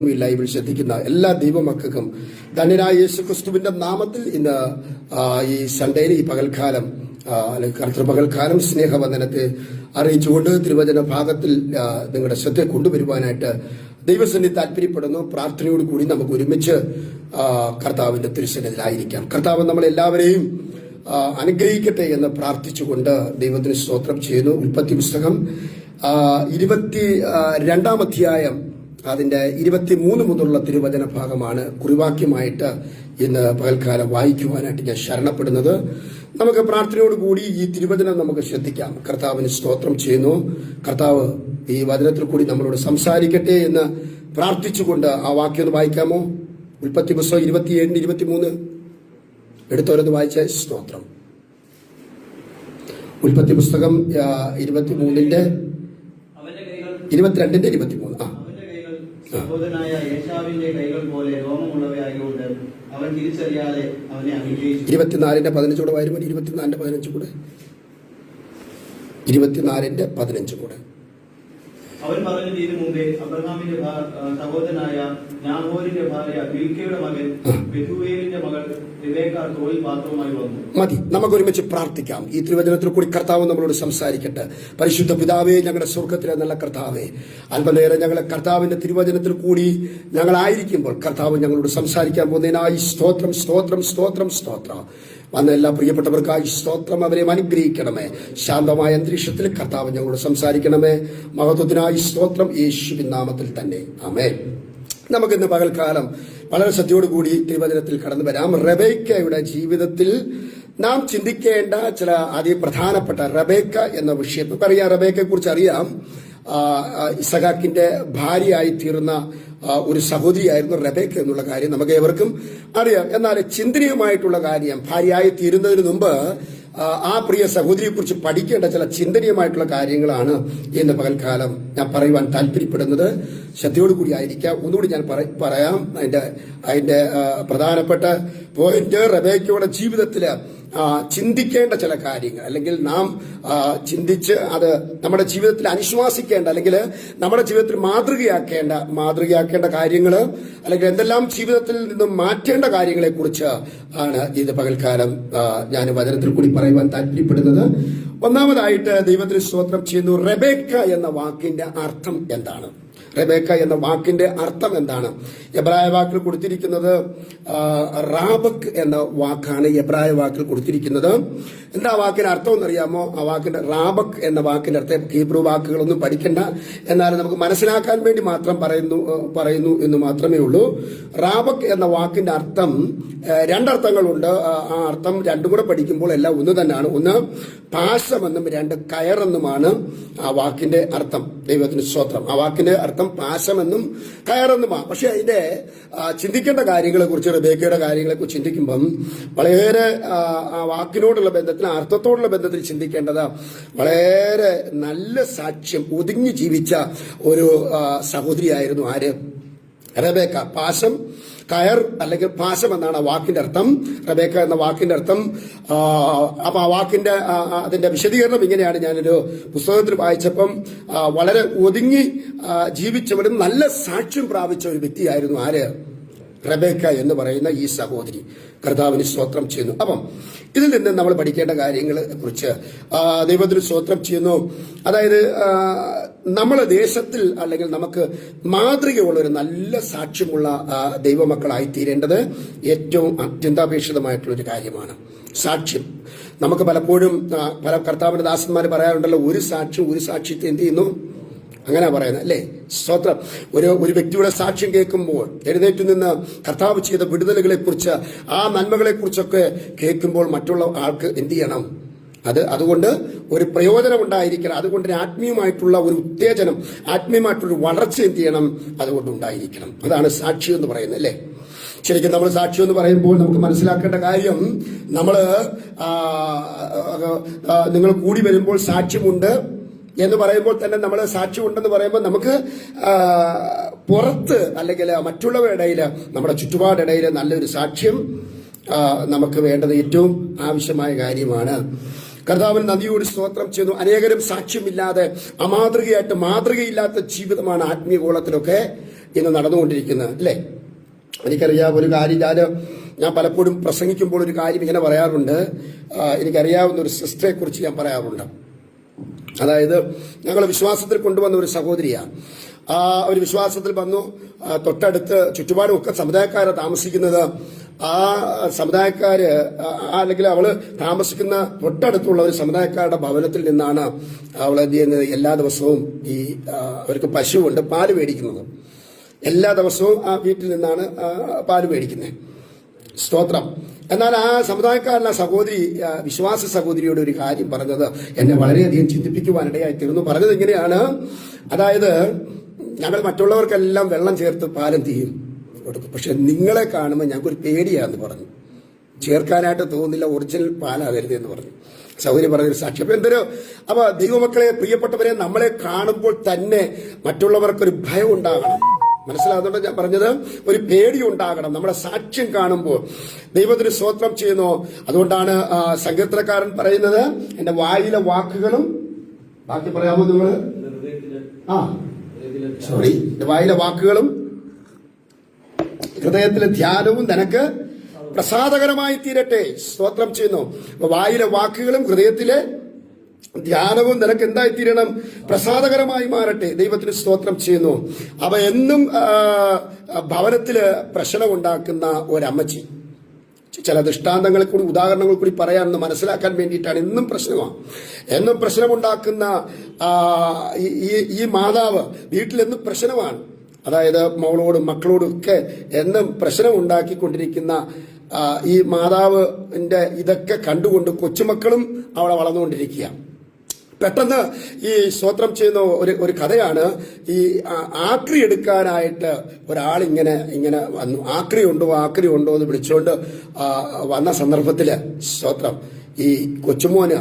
ലൈവിൽ ശ്രദ്ധിക്കുന്ന എല്ലാ ദൈവമക്കൾക്കും ധന്യനായ യേശു ക്രിസ്തുവിന്റെ നാമത്തിൽ ഇന്ന് ഈ സൺഡേയിൽ ഈ പകൽക്കാലം അല്ലെങ്കിൽ കർത്തൃപകൽക്കാലം സ്നേഹവന്ദനത്തെ അറിയിച്ചുകൊണ്ട് തിരുവചന ഭാഗത്തിൽ നിങ്ങളുടെ ശ്രദ്ധ കൊണ്ടുവരുവാനായിട്ട് ദൈവസന്നിധി താല്പര്യപ്പെടുന്നു. പ്രാർത്ഥനയോട് കൂടി നമുക്ക് ഒരുമിച്ച് കർത്താവിന്റെ തിരുസന്നിധിയിലായിരിക്കാം. കർത്താവ് നമ്മളെല്ലാവരെയും അനുഗ്രഹിക്കട്ടെ എന്ന് പ്രാർത്ഥിച്ചുകൊണ്ട് ദൈവത്തിന് സ്തോത്രം ചെയ്യുന്നു. ഉൽപ്പത്തി പുസ്തകം 22-ാം അധ്യായം അതിന്റെ 23 മുതലുള്ള തിരുവചന ഭാഗമാണ് കുറിവാക്യമായിട്ട് ഇന്ന് പകൽക്കാലം വായിക്കുവാനായിട്ട് ഞാൻ ശരണപ്പെടുന്നത്. നമുക്ക് പ്രാർത്ഥനയോടുകൂടി ഈ തിരുവചനം നമുക്ക് ശ്രദ്ധിക്കാം. കർത്താവിന് സ്തോത്രം ചെയ്യുന്നു. കർത്താവ് ഈ വചനത്തിൽ കൂടി നമ്മളോട് സംസാരിക്കട്ടെ എന്ന് പ്രാർത്ഥിച്ചുകൊണ്ട് ആ വാക്യം ഒന്ന് വായിക്കാമോ? ഉൽപ്പത്തി പുസ്തകം 27-23 എടുത്തോരൊന്ന് വായിച്ച സ്തോത്രം. ഉൽപ്പത്തി പുസ്തകം 22-ന്റെ 22-23 സഹോദരനായ യേശാവിന്റെ കൈകൾ പോലെ രോമമുള്ളവയായതുകൊണ്ട് അവൻ തിരിച്ചറിയാതെ അവനെ അംഗീകരിച്ചു. 24-15 കൂടെ വരുമ്പോൾ 24-15 കൂടെ 24-15 കൂടെ അവൻ പറഞ്ഞു ഇതിനു മുമ്പേ അബ്രഹാമിന്റെ സഹോദരനായ നാഹോരിന്റെ ഭാര്യ മിൽക്കയുടെ മകൻ ബെഥൂവേലിന്റെ മകൾ റിബേക്ക തോൽ പാത്രവുമായി വന്നു. മതി, നമുക്ക് ഒരുമിച്ച് പ്രാർത്ഥിക്കാം. ഈ തിരുവചനത്തിൽ കൂടി കർത്താവ് നമ്മളോട് സംസാരിക്കട്ടെ. പരിശുദ്ധ പിതാവേ, ഞങ്ങളുടെ സ്വർഗത്തിലെ നല്ല കർത്താവേ, അല്പനേരം ഞങ്ങളെ കർത്താവിന്റെ തിരുവചനത്തിൽ കൂടി ഞങ്ങളായിരിക്കുമ്പോൾ കർത്താവ് ഞങ്ങളോട് സംസാരിക്കാൻ പോകുന്നതിനായി സ്തോത്രം സ്തോത്രം സ്തോത്രം സ്തോത്രം. വന്ന എല്ലാ പ്രിയപ്പെട്ടവർക്കായി സ്തോത്രം. അവരെ അനുഗ്രഹിക്കണമേ. ശാന്തമായ അന്തരീക്ഷത്തിൽ കർത്താവ് ഞങ്ങളോട് സംസാരിക്കണമേ. മഹത്വത്തിനായി സ്തോത്രം, യേശുവിൻ നാമത്തിൽ തന്നെ ആമേൻ. നമുക്കിന്ന് പകൽക്കാലം വളരെ ശ്രദ്ധയോടുകൂടി തിരുവചനത്തിൽ കടന്നു വരാം. റബേക്കയുടെ ജീവിതത്തിൽ നാം ചിന്തിക്കേണ്ട ചില അതിപ്രധാനപ്പെട്ട റബേക്ക എന്ന വിഷയം. നമുക്കറിയാം, റബേക്കയെ കുറിച്ച് അറിയാം. ഇസഹാക്കിന്റെ ഭാര്യയായി തീർന്ന ഒരു സഹോദരിയായിരുന്നു റബേക്ക എന്നുള്ള കാര്യം നമുക്ക് ഏവർക്കും അറിയാം. എന്നാൽ ചിന്തനീയമായിട്ടുള്ള കാര്യം, ഭാര്യയായി തീരുന്നതിന് മുമ്പ് ആ പ്രിയ സഹോദരിയെ കുറിച്ച് പഠിക്കേണ്ട ചില ചിന്തനീയമായിട്ടുള്ള കാര്യങ്ങളാണ് ഇന്ന് പകൽക്കാലം ഞാൻ പറയുവാൻ താല്പര്യപ്പെടുന്നത്. ശ്രദ്ധയോടുകൂടി ആയിരിക്കാം. ഒന്നുകൂടി ഞാൻ പറയാം അതിന്റെ പ്രധാനപ്പെട്ട പോയിന്റ്. റബേക്കയുടെ ജീവിതത്തില് ചിന്തിക്കേണ്ട ചില കാര്യങ്ങൾ, അല്ലെങ്കിൽ നാം ചിന്തിച്ച് അത് നമ്മുടെ ജീവിതത്തിൽ അനുശ്വാസിക്കേണ്ട, അല്ലെങ്കിൽ നമ്മുടെ ജീവിതത്തിൽ മാതൃകയാക്കേണ്ട കാര്യങ്ങൾ, അല്ലെങ്കിൽ എന്തെല്ലാം ജീവിതത്തിൽ നിന്നും മാറ്റേണ്ട കാര്യങ്ങളെ കുറിച്ച് ആണ് ഇത് പകൽക്കാലം ഞാൻ വചനത്തിൽ കൂടി പറയുവാൻ താല്പര്യപ്പെടുന്നത്. ഒന്നാമതായിട്ട് ദൈവത്തിന് സ്തോത്രം ചെയ്യുന്നു. റബേക്ക എന്ന വാക്കിന്റെ അർത്ഥം എന്താണ്? റബേക്ക എന്ന വാക്കിന്റെ അർത്ഥം എന്താണ്? എബ്രായ വാക്കിൽ കൊടുത്തിരിക്കുന്നത് റാബക് എന്ന വാക്കാണ്. എബ്രായ വാക്കിൽ കൊടുത്തിരിക്കുന്നത് എന്താ വാക്കിന്റെ അർത്ഥം എന്നറിയാമോ? ആ വാക്കിന്റെ റാബക് എന്ന വാക്കിന്റെ അർത്ഥം ഹീബ്രു വാക്കുകളൊന്നും പഠിക്കണ്ട, എന്നാലും നമുക്ക് മനസ്സിലാക്കാൻ വേണ്ടി മാത്രം പറയുന്നു എന്ന് മാത്രമേ ഉള്ളൂ. റാബക് എന്ന വാക്കിന്റെ അർത്ഥം രണ്ടർത്ഥങ്ങളുണ്ട്. ആ അർത്ഥം രണ്ടും കൂടെ പഠിക്കുമ്പോൾ എല്ലാം ഒന്ന് തന്നെയാണ്. ഒന്ന് പാശമെന്നും രണ്ട് കയറെന്നുമാണ് ആ വാക്കിന്റെ അർത്ഥം. ദൈവത്തിന് സ്തോത്രം. ആ വാക്കിന്റെ അർത്ഥം പാശമെന്നും കയറെന്നുമാണ്. പക്ഷെ അതിന്റെ ചിന്തിക്കേണ്ട കാര്യങ്ങളെ കുറിച്ച്, റബേക്കയുടെ കാര്യങ്ങളെ കുറിച്ച് ചിന്തിക്കുമ്പം വളരെ ആ വാക്കിനോടുള്ള ബന്ധത്തിൽ, അർത്ഥത്തോടുള്ള ബന്ധത്തിൽ ചിന്തിക്കേണ്ടത് വളരെ നല്ല സാക്ഷ്യം ഒതുങ്ങി ജീവിച്ച ഒരു സഹോദരിയായിരുന്നു ആര്? റബേക്ക. പാശം, കയർ അല്ലെങ്കിൽ പാശം എന്നാണ് ആ വാക്കിന്റെ അർത്ഥം. റബേക്ക എന്ന വാക്കിന്റെ അർത്ഥം. അപ്പൊ ആ വാക്കിന്റെ അതിന്റെ വിശദീകരണം ഇങ്ങനെയാണ്. ഞാനൊരു പുസ്തകത്തിൽ വായിച്ചപ്പം വളരെ ഒതുങ്ങി ജീവിച്ചവരും നല്ല സാക്ഷ്യം പ്രാപിച്ച ഒരു വ്യക്തിയായിരുന്നു ആര്? റബേക്ക എന്ന് പറയുന്ന ഈ സഹോദരി. കർത്താവിന് സ്തോത്രം ചെയ്യുന്നു. അപ്പം ഇതിൽ നിന്ന് നമ്മൾ പഠിക്കേണ്ട കാര്യങ്ങളെ കുറിച്ച് ദൈവത്തിന് സ്തോത്രം ചെയ്യുന്നു. അതായത് നമ്മളെ ദേശത്തിൽ, അല്ലെങ്കിൽ നമുക്ക് മാതൃകയുള്ള ഒരു നല്ല സാക്ഷ്യമുള്ള ദൈവമക്കളായി തീരേണ്ടത് ഏറ്റവും അത്യന്താപേക്ഷിതമായിട്ടുള്ള ഒരു കാര്യമാണ് സാക്ഷ്യം. നമുക്ക് പലപ്പോഴും പല കർത്താവിന്റെ ദാസന്മാർ പറയാറുണ്ടല്ലോ, ഒരു സാക്ഷ്യത്തെ എന്ത് ചെയ്യുന്നു, അങ്ങനെ പറയുന്നത് അല്ലേ? സ്തോത്രം. ഒരു വ്യക്തിയുടെ സാക്ഷ്യം കേൾക്കുമ്പോൾ, എഴുന്നേറ്റ് നിന്ന് കർത്താവ് ചെയ്ത വിടുതലുകളെ കുറിച്ച്, ആ നന്മകളെ കുറിച്ചൊക്കെ കേൾക്കുമ്പോൾ മറ്റുള്ള ആൾക്ക് എന്ത് ചെയ്യണം? അതുകൊണ്ട് ഒരു പ്രയോജനം ഉണ്ടായിരിക്കണം. അതുകൊണ്ട് ആത്മീയമായിട്ടുള്ള ഒരു ഉത്തേജനം, ആത്മീയമായിട്ടുള്ള വളർച്ച എന്ത് ചെയ്യണം? അതുകൊണ്ട് ഉണ്ടായിരിക്കണം. അതാണ് സാക്ഷ്യം എന്ന് പറയുന്നത് അല്ലേ? ശരിക്കും നമ്മൾ സാക്ഷ്യം എന്ന് പറയുമ്പോൾ നമുക്ക് മനസ്സിലാക്കേണ്ട കാര്യം, നിങ്ങൾ കൂടി വരുമ്പോൾ സാക്ഷ്യമുണ്ട് എന്ന് പറയുമ്പോൾ തന്നെ നമ്മൾ സാക്ഷ്യമുണ്ടെന്ന് പറയുമ്പോൾ നമുക്ക് പുറത്ത്, അല്ലെങ്കിൽ മറ്റുള്ളവരുടെ ഇടയിൽ, നമ്മുടെ ചുറ്റുപാടിടയിൽ നല്ലൊരു സാക്ഷ്യം നമുക്ക് വേണ്ടത് ഏറ്റവും ആവശ്യമായ കാര്യമാണ്. കർത്താവിന് നന്ദിയോട് സ്തോത്രം ചെയ്യുന്നു. അനേകരും സാക്ഷ്യമില്ലാതെ, അമാതൃകയായിട്ട്, മാതൃകയില്ലാത്ത ജീവിതമാണ് ആത്മീയഗോളത്തിലൊക്കെ ഇന്ന് നടന്നുകൊണ്ടിരിക്കുന്നത്, അല്ലേ? എനിക്കറിയാം ഒരു കാര്യം, ഞാൻ പലപ്പോഴും പ്രസംഗിക്കുമ്പോൾ ഒരു കാര്യം ഇങ്ങനെ പറയാറുണ്ട്. എനിക്കറിയാവുന്ന ഒരു സിസ്റ്ററെ കുറിച്ച് ഞാൻ പറയാറുണ്ട്. അതായത് ഞങ്ങൾ വിശ്വാസത്തിൽ കൊണ്ടുവന്ന ഒരു സഹോദരിയാണ്. ഒരു വിശ്വാസത്തിൽ വന്നു. തൊട്ടടുത്ത് ചുറ്റുപാടും ഒക്കെ സമുദായക്കാരെ താമസിക്കുന്നത്. ആ സമുദായക്കാര് അല്ലെങ്കിൽ അവള് താമസിക്കുന്ന തൊട്ടടുത്തുള്ള ഒരു സമുദായക്കാരുടെ ഭവനത്തിൽ നിന്നാണ് അവൾ എന്ത് ചെയ്യുന്നത്, എല്ലാ ദിവസവും അവർക്ക് പശുവുണ്ട്, പാല് മേടിക്കുന്നത്. എല്ലാ ദിവസവും ആ വീട്ടിൽ നിന്നാണ് പാല് മേടിക്കുന്നത്. സ്തോത്രം. എന്നാൽ ആ സമുദായക്കാരന സഹോദരി, വിശ്വാസ സഹോദരിയോട് ഒരു കാര്യം പറഞ്ഞത് എന്നെ വളരെയധികം ചിന്തിപ്പിക്കുവാനിടയായി തീർന്നു. പറഞ്ഞത് ഇങ്ങനെയാണ്, അതായത് ഞങ്ങൾ മറ്റുള്ളവർക്കെല്ലാം വെള്ളം ചേർത്ത് പാലം തീയും കൊടുക്കും, പക്ഷെ നിങ്ങളെ കാണുമ്പോൾ ഞങ്ങൾക്കൊരു പേടിയാന്ന് പറഞ്ഞു. ചേർക്കാനായിട്ട് തോന്നുന്നില്ല, ഒറിജിനൽ പാലാകരുതെന്ന് പറഞ്ഞു. സൗകര്യം പറഞ്ഞൊരു സാക്ഷി. അപ്പൊ ദൈവമക്കളെ, പ്രിയപ്പെട്ടവരെ, നമ്മളെ കാണുമ്പോൾ തന്നെ മറ്റുള്ളവർക്കൊരു ഭയം ഉണ്ടാകണം. മനസ്സിലാകുന്നുണ്ടോ ഞാൻ പറഞ്ഞത്? ഒരു പേടി ഉണ്ടാകണം നമ്മുടെ സാക്ഷ്യം കാണുമ്പോൾ. ദൈവത്തിന് സ്തോത്രം ചെയ്യുന്നു. അതുകൊണ്ടാണ് സങ്കീർത്തനക്കാരൻ പറയുന്നത്, എന്റെ വായിലെ വാക്കുകളും, ബാക്കി പറയാമോ നിങ്ങള്? എന്റെ വായിലെ വാക്കുകളും ഹൃദയത്തിലെ ധ്യാനവും നിനക്ക് പ്രസാദകരമായി തീരട്ടെ. സ്തോത്രം ചെയ്യുന്നു. വായിലെ വാക്കുകളും ഹൃദയത്തിലെ ധ്യാനവും നിനക്ക് എന്തായിത്തീരണം? പ്രസാദകരമായി മാറട്ടെ. ദൈവത്തിന് സ്തോത്രം ചെയ്യുന്നു. അവ എന്നും ഭവനത്തില് പ്രശ്നമുണ്ടാക്കുന്ന ഒരമ്മച്ചി, ചില ദൃഷ്ടാന്തങ്ങളിൽ കൂടി ഉദാഹരണങ്ങൾ കൂടി പറയാമെന്ന് മനസ്സിലാക്കാൻ വേണ്ടിയിട്ടാണ്. എന്നും പ്രശ്നമാണ്, എന്നും പ്രശ്നമുണ്ടാക്കുന്ന ഈ മാതാവ് വീട്ടിലെന്നും പ്രശ്നമാണ്. അതായത് മോളോടും മക്കളോടും ഒക്കെ എന്നും പ്രശ്നം ഉണ്ടാക്കിക്കൊണ്ടിരിക്കുന്ന ഈ മാതാവിന്റെ ഇതൊക്കെ കണ്ടുകൊണ്ട് കൊച്ചുമക്കളും അവിടെ വളർന്നുകൊണ്ടിരിക്കുക. പെട്ടെന്ന് ഈ സ്തോത്രം ചെയ്യുന്ന ഒരു കഥയാണ്. ഈ ആക്രി എടുക്കാനായിട്ട് ഒരാളിങ്ങനെ വന്നു. ആക്രി ഉണ്ടോ എന്ന് വിളിച്ചുകൊണ്ട് വന്ന സന്ദർഭത്തില് സ്തോത്രം ഈ കൊച്ചുമോന്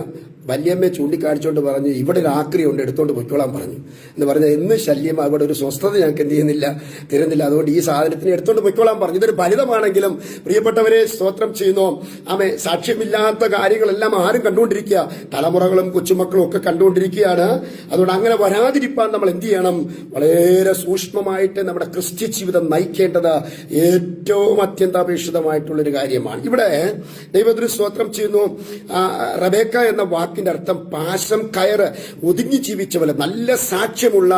വല്യമ്മയെ ചൂണ്ടിക്കാണിച്ചുകൊണ്ട് പറഞ്ഞു, ഇവിടെ ഒരു ആക്രി ഉണ്ട്, എടുത്തോണ്ട് പൊയ്ക്കോളാൻ പറഞ്ഞു. എന്ന് പറഞ്ഞാൽ എന്ന് ശല്യം, അവിടെ ഒരു സ്വസ്ഥത ഞങ്ങൾക്ക് എന്ത് ചെയ്യുന്നില്ല, തരുന്നില്ല. അതുകൊണ്ട് ഈ സാധനത്തിന് എടുത്തോണ്ട് പൊയ്ക്കോളാൻ പറഞ്ഞു. ഇതൊരു ഫലിതമാണെങ്കിലും പ്രിയപ്പെട്ടവരെ സ്തോത്രം ചെയ്യുന്നു. ആമേ, സാക്ഷ്യമില്ലാത്ത കാര്യങ്ങളെല്ലാം ആരും കണ്ടുകൊണ്ടിരിക്കുക, തലമുറകളും കൊച്ചുമക്കളും ഒക്കെ കണ്ടുകൊണ്ടിരിക്കുകയാണ്. അതുകൊണ്ട് അങ്ങനെ വരാതിരിക്കാൻ നമ്മൾ എന്ത് ചെയ്യണം? വളരെ സൂക്ഷ്മമായിട്ട് നമ്മുടെ ക്രിസ്ത്യ ജീവിതം നയിക്കേണ്ടത് ഏറ്റവും അത്യന്താപേക്ഷിതമായിട്ടുള്ളൊരു കാര്യമാണ്. ഇവിടെ ദൈവത്തിന് സ്തോത്രം ചെയ്യുന്നു. റബേക്ക എന്ന വാക്കിന്റെ അർത്ഥം പാശം കയറ് ഒതുങ്ങി ജീവിച്ചവരെ, നല്ല സാക്ഷ്യമുള്ള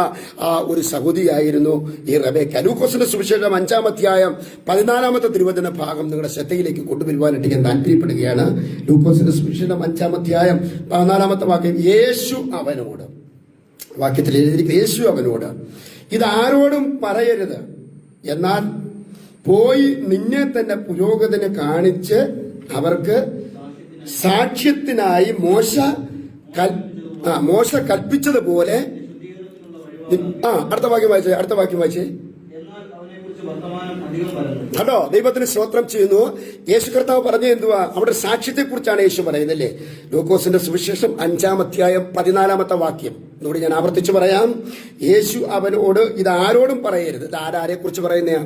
ഒരു സഹോദരിയായിരുന്നു ഈ റബേക്ക. ലൂക്കോസിന്റെ സുവിശേഷം 5-ാം അധ്യായം 14-ാമത്തെ തിരുവചന ഭാഗം നിങ്ങളുടെ ശ്രദ്ധയിലേക്ക് കൊണ്ടുവരുവാനായിട്ട് ഞാൻ താല്പര്യപ്പെടുകയാണ്. ലൂക്കോസിന്റെ സുവിശേഷം 5-ാം അധ്യായം 14-ാമത്തെ വാക്യം. യേശു അവനോട്, വാക്യത്തിൽ എഴുതിയിരിക്കുന്ന യേശു അവനോട്, ഇതാരോടും പറയരുത്, എന്നാൽ പോയി നിന്നെ തന്നെ പുരോഹിതന് കാണിച്ച് അവർക്ക് സാക്ഷ്യത്തിനായി മോശ കൽപ്പിച്ചതുപോലെ. അടുത്ത വാക്യം വായിച്ചേ. കേട്ടോ, ദൈവത്തിന് സ്തോത്രം ചെയ്യുന്നു. യേശു കർത്താവ് പറഞ്ഞ എന്തുവാ? അവിടെ സാക്ഷ്യത്തെ കുറിച്ചാണ് യേശു പറയുന്നല്ലേ. ലൂക്കോസിന്റെ സുവിശേഷം 5-ാം അധ്യായം 14-ാമത്തെ വാക്യം ഇതോടെ ഞാൻ ആവർത്തിച്ച് പറയാം. യേശു അവനോട്, ഇതാരോടും പറയരുത്. ഇത് ആരെ കുറിച്ച് പറയുന്നയാ?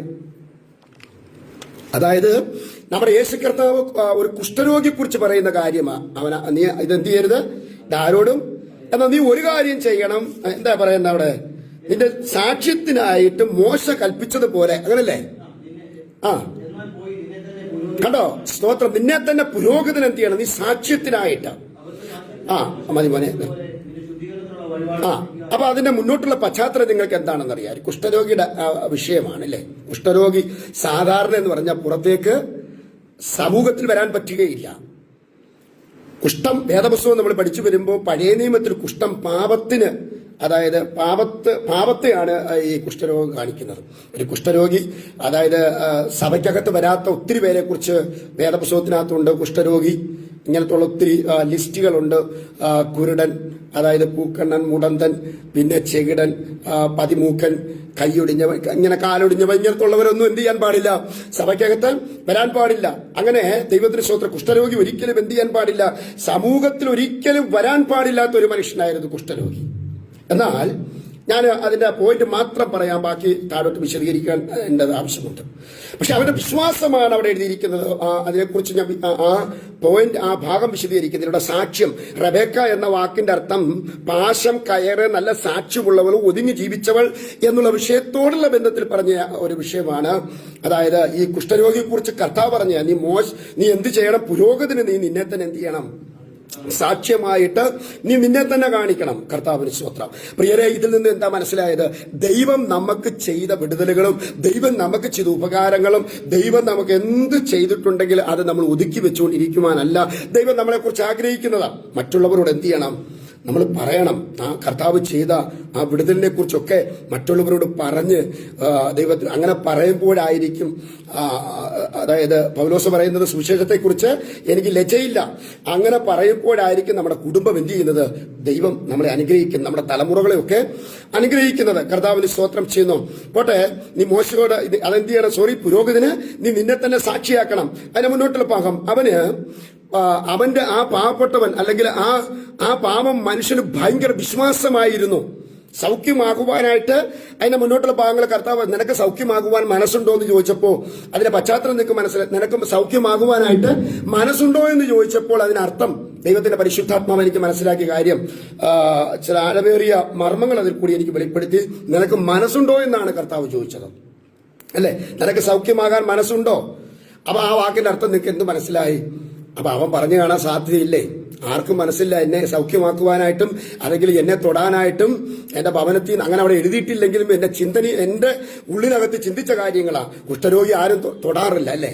അതായത് നമ്മുടെ യേശു കർത്താവ് ഒരു കുഷ്ഠരോഗിയെ കുറിച്ച് പറയുന്ന കാര്യമാണ്. നീ ഇതെന്ത് ചെയ്യരുത്, ഇതാരോടും. എന്നാൽ നീ ഒരു കാര്യം ചെയ്യണം. എന്താ പറയുന്നത് അവിടെ? നിന്റെ സാക്ഷ്യത്തിനായിട്ട് മോശ കൽപ്പിച്ചതുപോലെ, അങ്ങനല്ലേ? കണ്ടോ, സ്തോത്രം. നിന്നെ തന്നെ പുരോഹിതൻ എന്ത് ചെയ്യണം? നീ സാക്ഷ്യത്തിനായിട്ട്. മതി മോനെ. അപ്പൊ അതിന്റെ മുന്നോട്ടുള്ള പശ്ചാത്തലം നിങ്ങൾക്ക് എന്താണെന്ന് അറിയാം. കുഷ്ഠരോഗിയുടെ വിഷയമാണ്, അല്ലേ? കുഷ്ഠരോഗി സാധാരണ എന്ന് പറഞ്ഞാൽ പുറത്തേക്ക് സമൂഹത്തിൽ വരാൻ പറ്റുകയില്ല. കുഷ്ഠം, വേദപുസ്തകം നമ്മൾ പഠിച്ചു വരുമ്പോൾ പഴയ നിയമത്തിൽ കുഷ്ഠം പാപത്തിന്, അതായത് പാപത്തെയാണ് ഈ കുഷ്ഠരോഗം കാണിക്കുന്നത്. ഒരു കുഷ്ഠരോഗി, അതായത് സഭയ്ക്കകത്ത് വരാത്ത ഒത്തിരി പേരെ കുറിച്ച് വേദപുസ്തകത്തിനകത്തുണ്ട്. കുഷ്ഠരോഗി, ഇങ്ങനത്തുള്ള ഒത്തിരി ലിസ്റ്റുകളുണ്ട്. കുരുടൻ, അതായത് പൂക്കണ്ണൻ, മുടന്തൻ, പിന്നെ ചെകിടൻ, പതിമൂക്കൻ, കൈയൊടിഞ്ഞവൻ, ഇങ്ങനെ കാലൊടിഞ്ഞവൻ, ഇങ്ങനത്തുള്ളവരൊന്നും എന്ത് ചെയ്യാൻ പാടില്ല, സഭയ്ക്കകത്ത് വരാൻ പാടില്ല. അങ്ങനെ ദൈവത്തിന് സ്തോത്രം. കുഷ്ഠരോഗി ഒരിക്കലും എന്ത് ചെയ്യാൻ പാടില്ല, സമൂഹത്തിൽ ഒരിക്കലും വരാൻ പാടില്ലാത്ത ഒരു മനുഷ്യനായിരുന്നു കുഷ്ഠരോഗി. എന്നാൽ ഞാൻ അതിന്റെ പോയിന്റ് മാത്രം പറയാം, ബാക്കി താഴോട്ട് വിശദീകരിക്കാൻ എൻ്റെ ആവശ്യമുണ്ട്. പക്ഷെ അവന്റെ വിശ്വാസമാണ് അവിടെ എഴുതിയിരിക്കുന്നത്. അതിനെക്കുറിച്ച് ഞാൻ ആ ഭാഗം വിശദീകരിക്കുന്നതിലൂടെ സാക്ഷ്യം. റബേക്ക എന്ന വാക്കിന്റെ അർത്ഥം പാശം, കയറ്, നല്ല സാക്ഷ്യമുള്ളവൾ, ഒതുങ്ങി ജീവിച്ചവൾ എന്നുള്ള വിഷയത്തോടുള്ള ബന്ധത്തിൽ പറഞ്ഞ ഒരു വിഷയമാണ്. അതായത് ഈ കുഷ്ഠരോഗിയെ കുറിച്ച് കർത്താവ് പറഞ്ഞ നീ എന്ത് ചെയ്യണം? പുരോഗതിന് നീ നിന്നെ തന്നെ എന്ത് ചെയ്യണം? സാക്ഷ്യമായിട്ട് നീ നിന്നെ തന്നെ കാണിക്കണം. കർത്താവിന് സ്തോത്രം. പ്രിയരെ, ഇതിൽ നിന്ന് എന്താ മനസ്സിലായത്? ദൈവം നമുക്ക് ചെയ്ത വിടുതലുകളും ദൈവം നമുക്ക് ചെയ്ത ഉപകാരങ്ങളും ദൈവം നമുക്ക് എന്ത് ചെയ്തിട്ടുണ്ടെങ്കിൽ അത് നമ്മൾ ഒതുക്കി വെച്ചുകൊണ്ടിരിക്കുവാനല്ല ദൈവം നമ്മളെ കുറിച്ച് ആഗ്രഹിക്കുന്നതാണ്. മറ്റുള്ളവരോട് എന്ത് ചെയ്യണം? നമ്മൾ പറയണം. ആ കർത്താവ് ചെയ്ത ആ വിടുതലിനെ കുറിച്ചൊക്കെ മറ്റുള്ളവരോട് പറഞ്ഞ് ദൈവത്തിന് അങ്ങനെ പറയുമ്പോഴായിരിക്കും, അതായത് പൗലോസ് പറയുന്നത് സുവിശേഷത്തെക്കുറിച്ച് എനിക്ക് ലജ്ജയില്ല, അങ്ങനെ പറയുമ്പോഴായിരിക്കും നമ്മുടെ കുടുംബം എന്ത് ചെയ്യുന്നത്? ദൈവം നമ്മളെ അനുഗ്രഹിക്കുന്നത്, നമ്മുടെ തലമുറകളെയൊക്കെ അനുഗ്രഹിക്കുന്നത്. കർത്താവിന് സ്തോത്രം ചെയ്യുന്നു. പോട്ടെ, നീ മോശയോട് അതെന്ത് ചെയ്യണം? പുരോഗതിന് നീ നിന്നെ തന്നെ സാക്ഷിയാക്കണം. അതിന് മുന്നോട്ടുള്ള ഭാഗം അവന്റെ ആ പാവപ്പെട്ടവൻ അല്ലെങ്കിൽ ആ പാവം മനുഷ്യന് ഭയങ്കര വിശ്വാസമായിരുന്നു. സൗഖ്യമാകുവാനായിട്ട് അതിന്റെ മുന്നോട്ടുള്ള ഭാഗങ്ങൾ കർത്താവ് നിനക്ക് സൗഖ്യമാകുവാൻ മനസ്സുണ്ടോ എന്ന് ചോദിച്ചപ്പോൾ അതിന്റെ പശ്ചാത്തലം നിനക്ക് മനസ്സിലായി. നിനക്ക് സൗഖ്യമാകുവാനായിട്ട് മനസ്സുണ്ടോ എന്ന് ചോദിച്ചപ്പോൾ അതിനർത്ഥം ദൈവത്തിന്റെ പരിശുദ്ധാത്മാവ് എനിക്ക് മനസ്സിലാക്കിയ കാര്യം, ചില ആഴമേറിയ മർമ്മങ്ങൾ അതിൽ കൂടി എനിക്ക് വെളിപ്പെടുത്തി. നിനക്ക് മനസ്സുണ്ടോ എന്നാണ് കർത്താവ് ചോദിച്ചത്, അല്ലെ? നിനക്ക് സൗഖ്യമാകാൻ മനസ്സുണ്ടോ? അപ്പൊ ആ വാക്കിന്റെ അർത്ഥം നിനക്ക് എന്ത് മനസ്സിലായി? അപ്പൊ അവൻ പറഞ്ഞു കാണാൻ സാധ്യതയില്ലേ? ആർക്കും മനസ്സില്ല എന്നെ സൗഖ്യമാക്കുവാനായിട്ടും അല്ലെങ്കിൽ എന്നെ തൊടാനായിട്ടും എന്റെ ഭവനത്തിൽ അങ്ങനെ അവിടെ എഴുതിയിട്ടില്ലെങ്കിലും എന്റെ ഉള്ളിനകത്ത് ചിന്തിച്ച കാര്യങ്ങളാ. കുഷ്ഠരോഗി ആരും തൊടാറില്ല, അല്ലെ?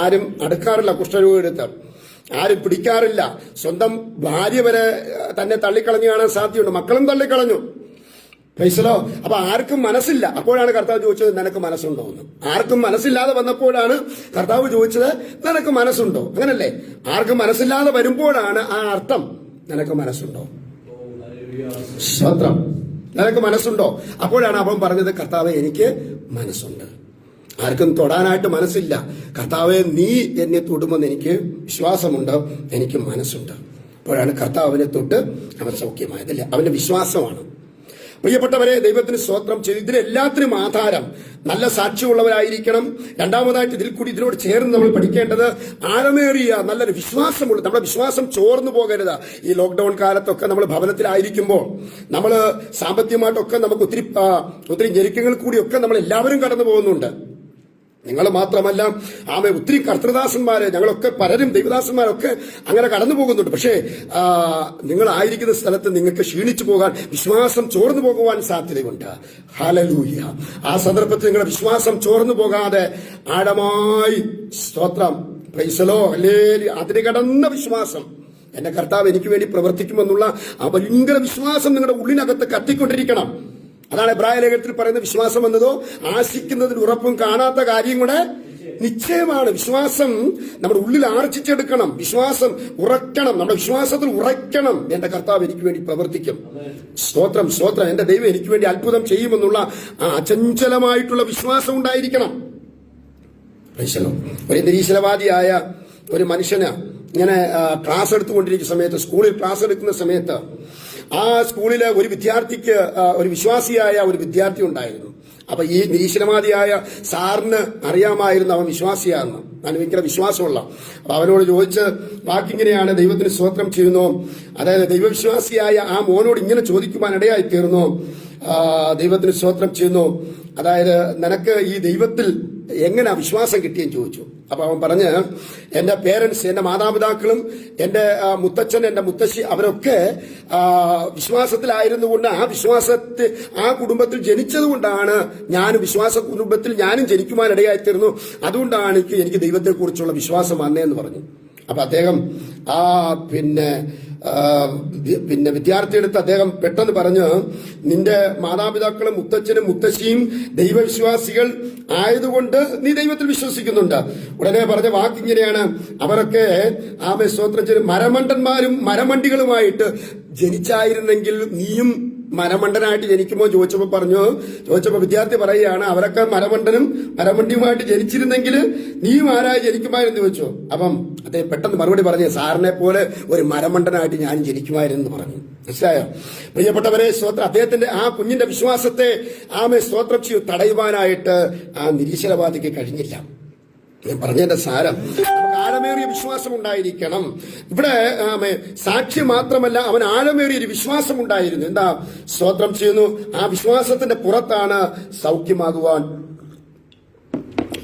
ആരും അടുക്കാറില്ല. കുഷ്ഠരോഗി എടുത്ത് ആരും പിടിക്കാറില്ല. സ്വന്തം ഭാര്യ വരെ തന്നെ തള്ളിക്കളഞ്ഞു കാണാൻ സാധ്യതയുണ്ട്. മക്കളും തള്ളിക്കളഞ്ഞു. പ്രൈസലോ. അപ്പൊ ആർക്കും മനസ്സില്ല. അപ്പോഴാണ് കർത്താവ് ചോദിച്ചത് നിനക്ക് മനസ്സുണ്ടോ എന്ന്. ആർക്കും മനസ്സില്ലാതെ വന്നപ്പോഴാണ് കർത്താവ് ചോദിച്ചത് നിനക്ക് മനസ്സുണ്ടോ. അങ്ങനല്ലേ? ആർക്കും മനസ്സില്ലാതെ വരുമ്പോഴാണ് ആ അർത്ഥം നിനക്ക് മനസ്സുണ്ടോ. സ്തോത്രം. നിനക്ക് മനസ്സുണ്ടോ? അപ്പോഴാണ് അവൻ പറഞ്ഞത് കർത്താവെ എനിക്ക് മനസ്സുണ്ട്. ആർക്കും തൊടാനായിട്ട് മനസ്സില്ല. കർത്താവെ നീ എന്നെ തൊടുമെന്ന് എനിക്ക് വിശ്വാസമുണ്ട്, എനിക്ക് മനസ്സുണ്ട്. അപ്പോഴാണ് കർത്താവിനെ തൊട്ട് അവൻ സൗഖ്യമായതല്ലേ? അവന്റെ വിശ്വാസമാണ്. പ്രിയപ്പെട്ടവരെ, ദൈവത്തിന് സ്തോത്രം ചെയ്തു. ഇതിനെല്ലാത്തിനും ആധാരം നല്ല സാക്ഷ്യമുള്ളവരായിരിക്കണം. രണ്ടാമതായിട്ട് ഇതിനോട് ചേർന്ന് നമ്മൾ പഠിക്കേണ്ടത് ആഴമേറിയ നല്ലൊരു വിശ്വാസമുള്ള, നമ്മുടെ വിശ്വാസം ചോർന്നു പോകരുത്. ഈ ലോക്ക്ഡൌൺ കാലത്തൊക്കെ നമ്മൾ ഭവനത്തിലായിരിക്കുമ്പോൾ നമ്മൾ സാമ്പത്തികമായിട്ടൊക്കെ നമുക്ക് ഒത്തിരി ഞെരുക്കങ്ങൾ കൂടിയൊക്കെ നമ്മൾ എല്ലാവരും കടന്നു പോകുന്നുണ്ട്. നിങ്ങൾ മാത്രമല്ല, ഒത്തിരി കർത്തൃദാസന്മാര്, ഞങ്ങളൊക്കെ പലരും ദൈവദാസന്മാരൊക്കെ അങ്ങനെ കടന്നു പോകുന്നുണ്ട്. പക്ഷേ നിങ്ങളായിരിക്കുന്ന സ്ഥലത്ത് നിങ്ങൾക്ക് ക്ഷീണിച്ചു പോകാൻ, വിശ്വാസം ചോർന്നു പോകുവാൻ സാധ്യതയുണ്ട്. ഹല്ലേലൂയ. ആ സന്ദർഭത്തിൽ നിങ്ങളുടെ വിശ്വാസം ചോർന്നു പോകാതെ ആഴമായി സ്തോത്രം, പ്രൈസലോ, ഹല്ലേലൂയ, അതിന് കടന്ന വിശ്വാസം, എന്റെ കർത്താവ് എനിക്ക് വേണ്ടി പ്രവർത്തിക്കുമെന്നുള്ള ആ ഭയങ്കര വിശ്വാസം നിങ്ങളുടെ ഉള്ളിനകത്ത് കത്തിക്കൊണ്ടിരിക്കണം. അതാണ് എബ്രായ ലേഖനത്തിൽ പറയുന്ന വിശ്വാസം എന്നതോ ആശിക്കുന്നതിന് ഉറപ്പും കാണാത്ത കാര്യങ്ങളുടെ നിശ്ചയമാണ്. വിശ്വാസം നമ്മുടെ ഉള്ളിൽ ആർജിച്ചെടുക്കണം. വിശ്വാസം ഉറക്കണം. നമ്മുടെ വിശ്വാസത്തിൽ ഉറയ്ക്കണം. എന്റെ കർത്താവ് എനിക്ക് വേണ്ടി പ്രവർത്തിക്കും. സ്തോത്രം, സ്തോത്രം. എന്റെ ദൈവം എനിക്ക് വേണ്ടി അത്ഭുതം ചെയ്യുമെന്നുള്ള ആ അചഞ്ചലമായിട്ടുള്ള വിശ്വാസം ഉണ്ടായിരിക്കണം. ഒരു നിരീശ്വരവാദിയായ ഒരു മനുഷ്യന് ഇങ്ങനെ ക്ലാസ് എടുത്തുകൊണ്ടിരിക്കുന്ന സമയത്ത്, സ്കൂളിൽ ക്ലാസ് എടുക്കുന്ന സമയത്ത്, ആ സ്കൂളിലെ ഒരു വിദ്യാർത്ഥിക്ക്, ഒരു വിശ്വാസിയായ ഒരു വിദ്യാർത്ഥി ഉണ്ടായിരുന്നു. അപ്പൊ ഈ നിരീശ്വരവാദിയായ സാറിന് അറിയാമായിരുന്നു അവൻ വിശ്വാസിയാണെന്ന്. അവന് ഭയങ്കര വിശ്വാസമുള്ള. അപ്പൊ അവനോട് ചോദിച്ച് വാക്കിങ്ങനെയാണ്, ദൈവത്തിന് സ്തോത്രം ചെയ്യുന്നു. അതായത് ദൈവവിശ്വാസിയായ ആ മോനോട് ഇങ്ങനെ ചോദിക്കുവാനിടയായി തീർന്നു. ദൈവത്തിന് സ്തോത്രം ചെയ്യുന്നു. അതായത് നിനക്ക് ഈ ദൈവത്തിൽ എങ്ങനെ വിശ്വാസം കിട്ടിയെന്ന് ചോദിച്ചു. അപ്പൊ അവൻ പറഞ്ഞ്, എന്റെ പേരൻസ്, എന്റെ മാതാപിതാക്കളും എന്റെ മുത്തച്ഛൻ, എന്റെ മുത്തശ്ശി, അവരൊക്കെ വിശ്വാസത്തിലായിരുന്നുകൊണ്ട് ആ കുടുംബത്തിൽ ജനിച്ചതുകൊണ്ടാണ് വിശ്വാസ കുടുംബത്തിൽ ഞാനും ജനിക്കുവാനിടയായിത്തീർന്നു. അതുകൊണ്ടാണ് എനിക്ക് ദൈവത്തെക്കുറിച്ചുള്ള വിശ്വാസം വന്നേന്ന് പറഞ്ഞു. അപ്പൊ അദ്ദേഹം പിന്നെ വിദ്യാർത്ഥിയെടുത്ത് അദ്ദേഹം പെട്ടെന്ന് പറഞ്ഞു, നിന്റെ മാതാപിതാക്കളും മുത്തച്ഛനും മുത്തശ്ശിയും ദൈവവിശ്വാസികൾ ആയതുകൊണ്ട് നീ ദൈവത്തിൽ വിശ്വസിക്കുന്നുണ്ട്. ഉടനെ പറഞ്ഞ വാക്കിങ്ങനെയാണ്, അവരൊക്കെ സ്തോത്രം ചെയ്ത് മരമണ്ടന്മാരും മരമണ്ടികളുമായിട്ട് ജനിച്ചായിരുന്നെങ്കിൽ നീയും മരമണ്ടനായിട്ട് ജനിക്കുമോ ചോദിച്ചപ്പോ വിദ്യാർത്ഥി പറയുകയാണ്, അവരൊക്കെ മരമണ്ടിയുമായിട്ട് ജനിച്ചിരുന്നെങ്കിൽ നീയും ആരായി ജനിക്കുമായിരുന്നു ചോദിച്ചു. അപ്പം അദ്ദേഹം പെട്ടെന്ന് മറുപടി പറഞ്ഞു, സാറിനെ പോലെ ഒരു മരമണ്ടനായിട്ട് ഞാൻ ജനിക്കുമായിരുന്നു പറഞ്ഞു. മനസ്സിലായോ പ്രിയപ്പെട്ടവരെ? സ്തോത്രം. അദ്ദേഹത്തിന്റെ ആ കുഞ്ഞിന്റെ വിശ്വാസത്തെ സ്തോത്രം തടയുവാനായിട്ട് ആ നിരീശ്വരവാദിക്ക് കഴിഞ്ഞില്ല. ഞാൻ പറഞ്ഞതിന്റെ സാരം, നമുക്ക് ആഴമേറിയ വിശ്വാസം ഉണ്ടായിരിക്കണം. ഇവിടെ സാക്ഷ്യം മാത്രമല്ല, അവൻ ആഴമേറിയ ഒരു വിശ്വാസം ഉണ്ടായിരുന്നു. എന്താ സ്തോത്രം ചെയ്യുന്നു? ആ വിശ്വാസത്തിന്റെ പുറത്താണ് സൗഖ്യമാകുവാൻ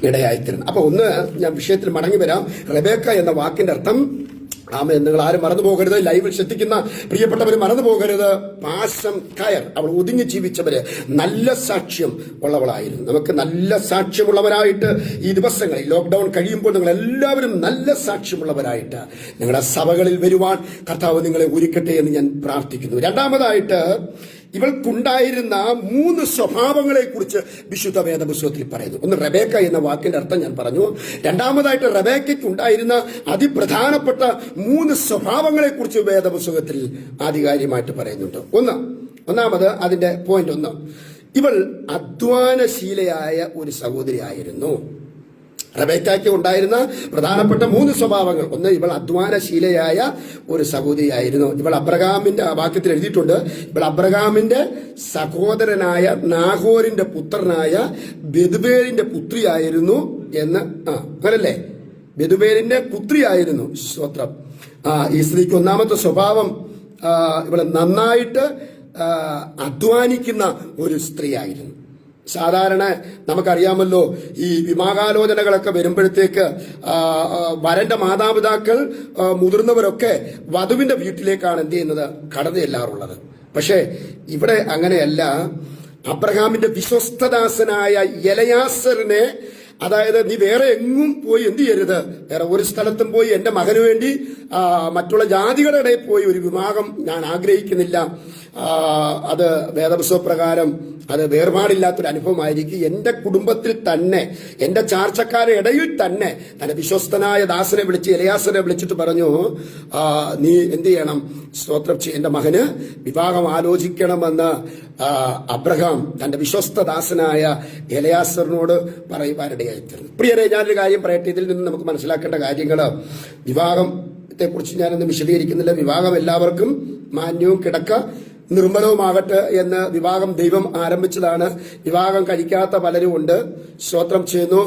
ഇടയായിത്തീരുന്നത്. അപ്പൊ ഞാൻ വിഷയത്തിൽ മടങ്ങി വരാം. റെബേക്ക എന്ന വാക്കിന്റെ അർത്ഥം നിങ്ങൾ ആരും മറന്നു പോകരുത്. ലൈവിൽ ശ്രദ്ധിക്കുന്ന പ്രിയപ്പെട്ടവർ മറന്നു പോകരുത്. പാശം കയർ, അവൾ ഒതുങ്ങി ജീവിച്ചവര്, നല്ല സാക്ഷ്യം ഉള്ളവളായിരുന്നു. നമുക്ക് നല്ല സാക്ഷ്യമുള്ളവരായിട്ട് ഈ ദിവസങ്ങളിൽ ലോക്ക്ഡൌൺ കഴിയുമ്പോൾ നിങ്ങൾ എല്ലാവരും നല്ല സാക്ഷ്യമുള്ളവരായിട്ട് നിങ്ങളുടെ സഭകളിൽ വരുവാൻ കർത്താവ് നിങ്ങളെ ഒരുക്കട്ടെ എന്ന് ഞാൻ പ്രാർത്ഥിക്കുന്നു. രണ്ടാമതായിട്ട് ഇവൾക്കുണ്ടായിരുന്ന 3 സ്വഭാവങ്ങളെ കുറിച്ച് വിശുദ്ധ വേദപുസ്തകത്തിൽ പറയുന്നു. ഒന്ന്, റെബേക്ക എന്ന വാക്കിന്റെ അർത്ഥം ഞാൻ പറഞ്ഞു. രണ്ടാമതായിട്ട് റെബേക്കയ്ക്ക് ഉണ്ടായിരുന്ന അതിപ്രധാനപ്പെട്ട 3 സ്വഭാവങ്ങളെ കുറിച്ച് വേദപുസ്തകത്തിൽ ആധികാരികമായിട്ട് പറയുന്നുണ്ട്. ഒന്നാമത് അതിന്റെ പോയിന്റ് 1, ഇവൾ അധ്വാനശീലയായ ഒരു സഹോദരിയായിരുന്നു. റെബേക്കയ്ക്ക് ഉണ്ടായിരുന്ന പ്രധാനപ്പെട്ട 3 സ്വഭാവങ്ങൾ. ഒന്ന്, ഇവൾ അധ്വാനശീലയായ ഒരു സഹോദരിയായിരുന്നു. ഇവൾ അബ്രഹാമിന്റെ വാക്യത്തിൽ എഴുതിയിട്ടുണ്ട്, ഇവൾ അബ്രഹാമിന്റെ സഹോദരനായ നാഹോരിന്റെ പുത്രനായ ബെതുബേലിന്റെ പുത്രിയായിരുന്നു എന്ന്. അങ്ങനല്ലേ? ബെതുബേലിന്റെ പുത്രിയായിരുന്നു. സ്തോത്രം. ഈ സ്ത്രീക്ക് ഒന്നാമത്തെ സ്വഭാവം, ഇവൾ നന്നായിട്ട് അധ്വാനിക്കുന്ന ഒരു സ്ത്രീയായിരുന്നു. സാധാരണ നമുക്കറിയാമല്ലോ, ഈ വിവാഹാലോചനകളൊക്കെ വരുമ്പോഴത്തേക്ക് വരന്റെ മാതാപിതാക്കൾ മുതിർന്നവരൊക്കെ വധുവിന്റെ വീട്ടിലേക്കാണ് എന്ത് ചെയ്യുന്നത്, കടന്നു ചെല്ലാറുള്ളത്. പക്ഷേ ഇവിടെ അങ്ങനെയല്ല. അബ്രഹാമിന്റെ വിശ്വസ്തദാസനായ എലയാസറിനെ, അതായത് നീ വേറെ എങ്ങും പോയി എന്ത് ചെയ്യരുത്, വേറെ ഒരു സ്ഥലത്തും പോയി എന്റെ മകന് വേണ്ടി മറ്റുള്ള ജാതികളുടെ ഇടയിൽ പോയി ഒരു വിവാഹം ഞാൻ ആഗ്രഹിക്കുന്നില്ല. അത് വേദപുസ്തക പ്രകാരം അത് വേർപാടില്ലാത്തൊരു അനുഭവമായിരിക്കും. എന്റെ കുടുംബത്തിൽ തന്നെ, എന്റെ ചാർച്ചക്കാരുടെ ഇടയിൽ തന്നെ തന്റെ വിശ്വസ്തനായ ദാസനെ വിളിച്ച്, എലയാസനെ വിളിച്ചിട്ട് പറഞ്ഞു, നീ എന്ത് ചെയ്യണം, സ്തോത്രം എന്റെ മകന് വിവാഹം ആലോചിക്കണമെന്ന് അബ്രഹാം തന്റെ വിശ്വസ്തദാസനായ എലയാസറിനോട് പറയുവാനിടയായിത്തീർന്നു. പ്രിയരെ, ഞാനൊരു കാര്യം പറയട്ടെ. ഇതിൽ നിന്ന് നമുക്ക് മനസ്സിലാക്കേണ്ട കാര്യങ്ങൾ, വിവാഹത്തെ കുറിച്ച് ഞാനൊന്നും വിശദീകരിക്കുന്നില്ല. വിവാഹം എല്ലാവർക്കും മാന്യവും കിടക്ക നിർമ്മലവുമാകട്ടെ എന്ന് വിവാഹം ദൈവം ആരംഭിച്ചതാണ്. വിവാഹം കഴിക്കാത്ത പലരും ഉണ്ട്. സ്തോത്രം ചെയ്യുന്നു.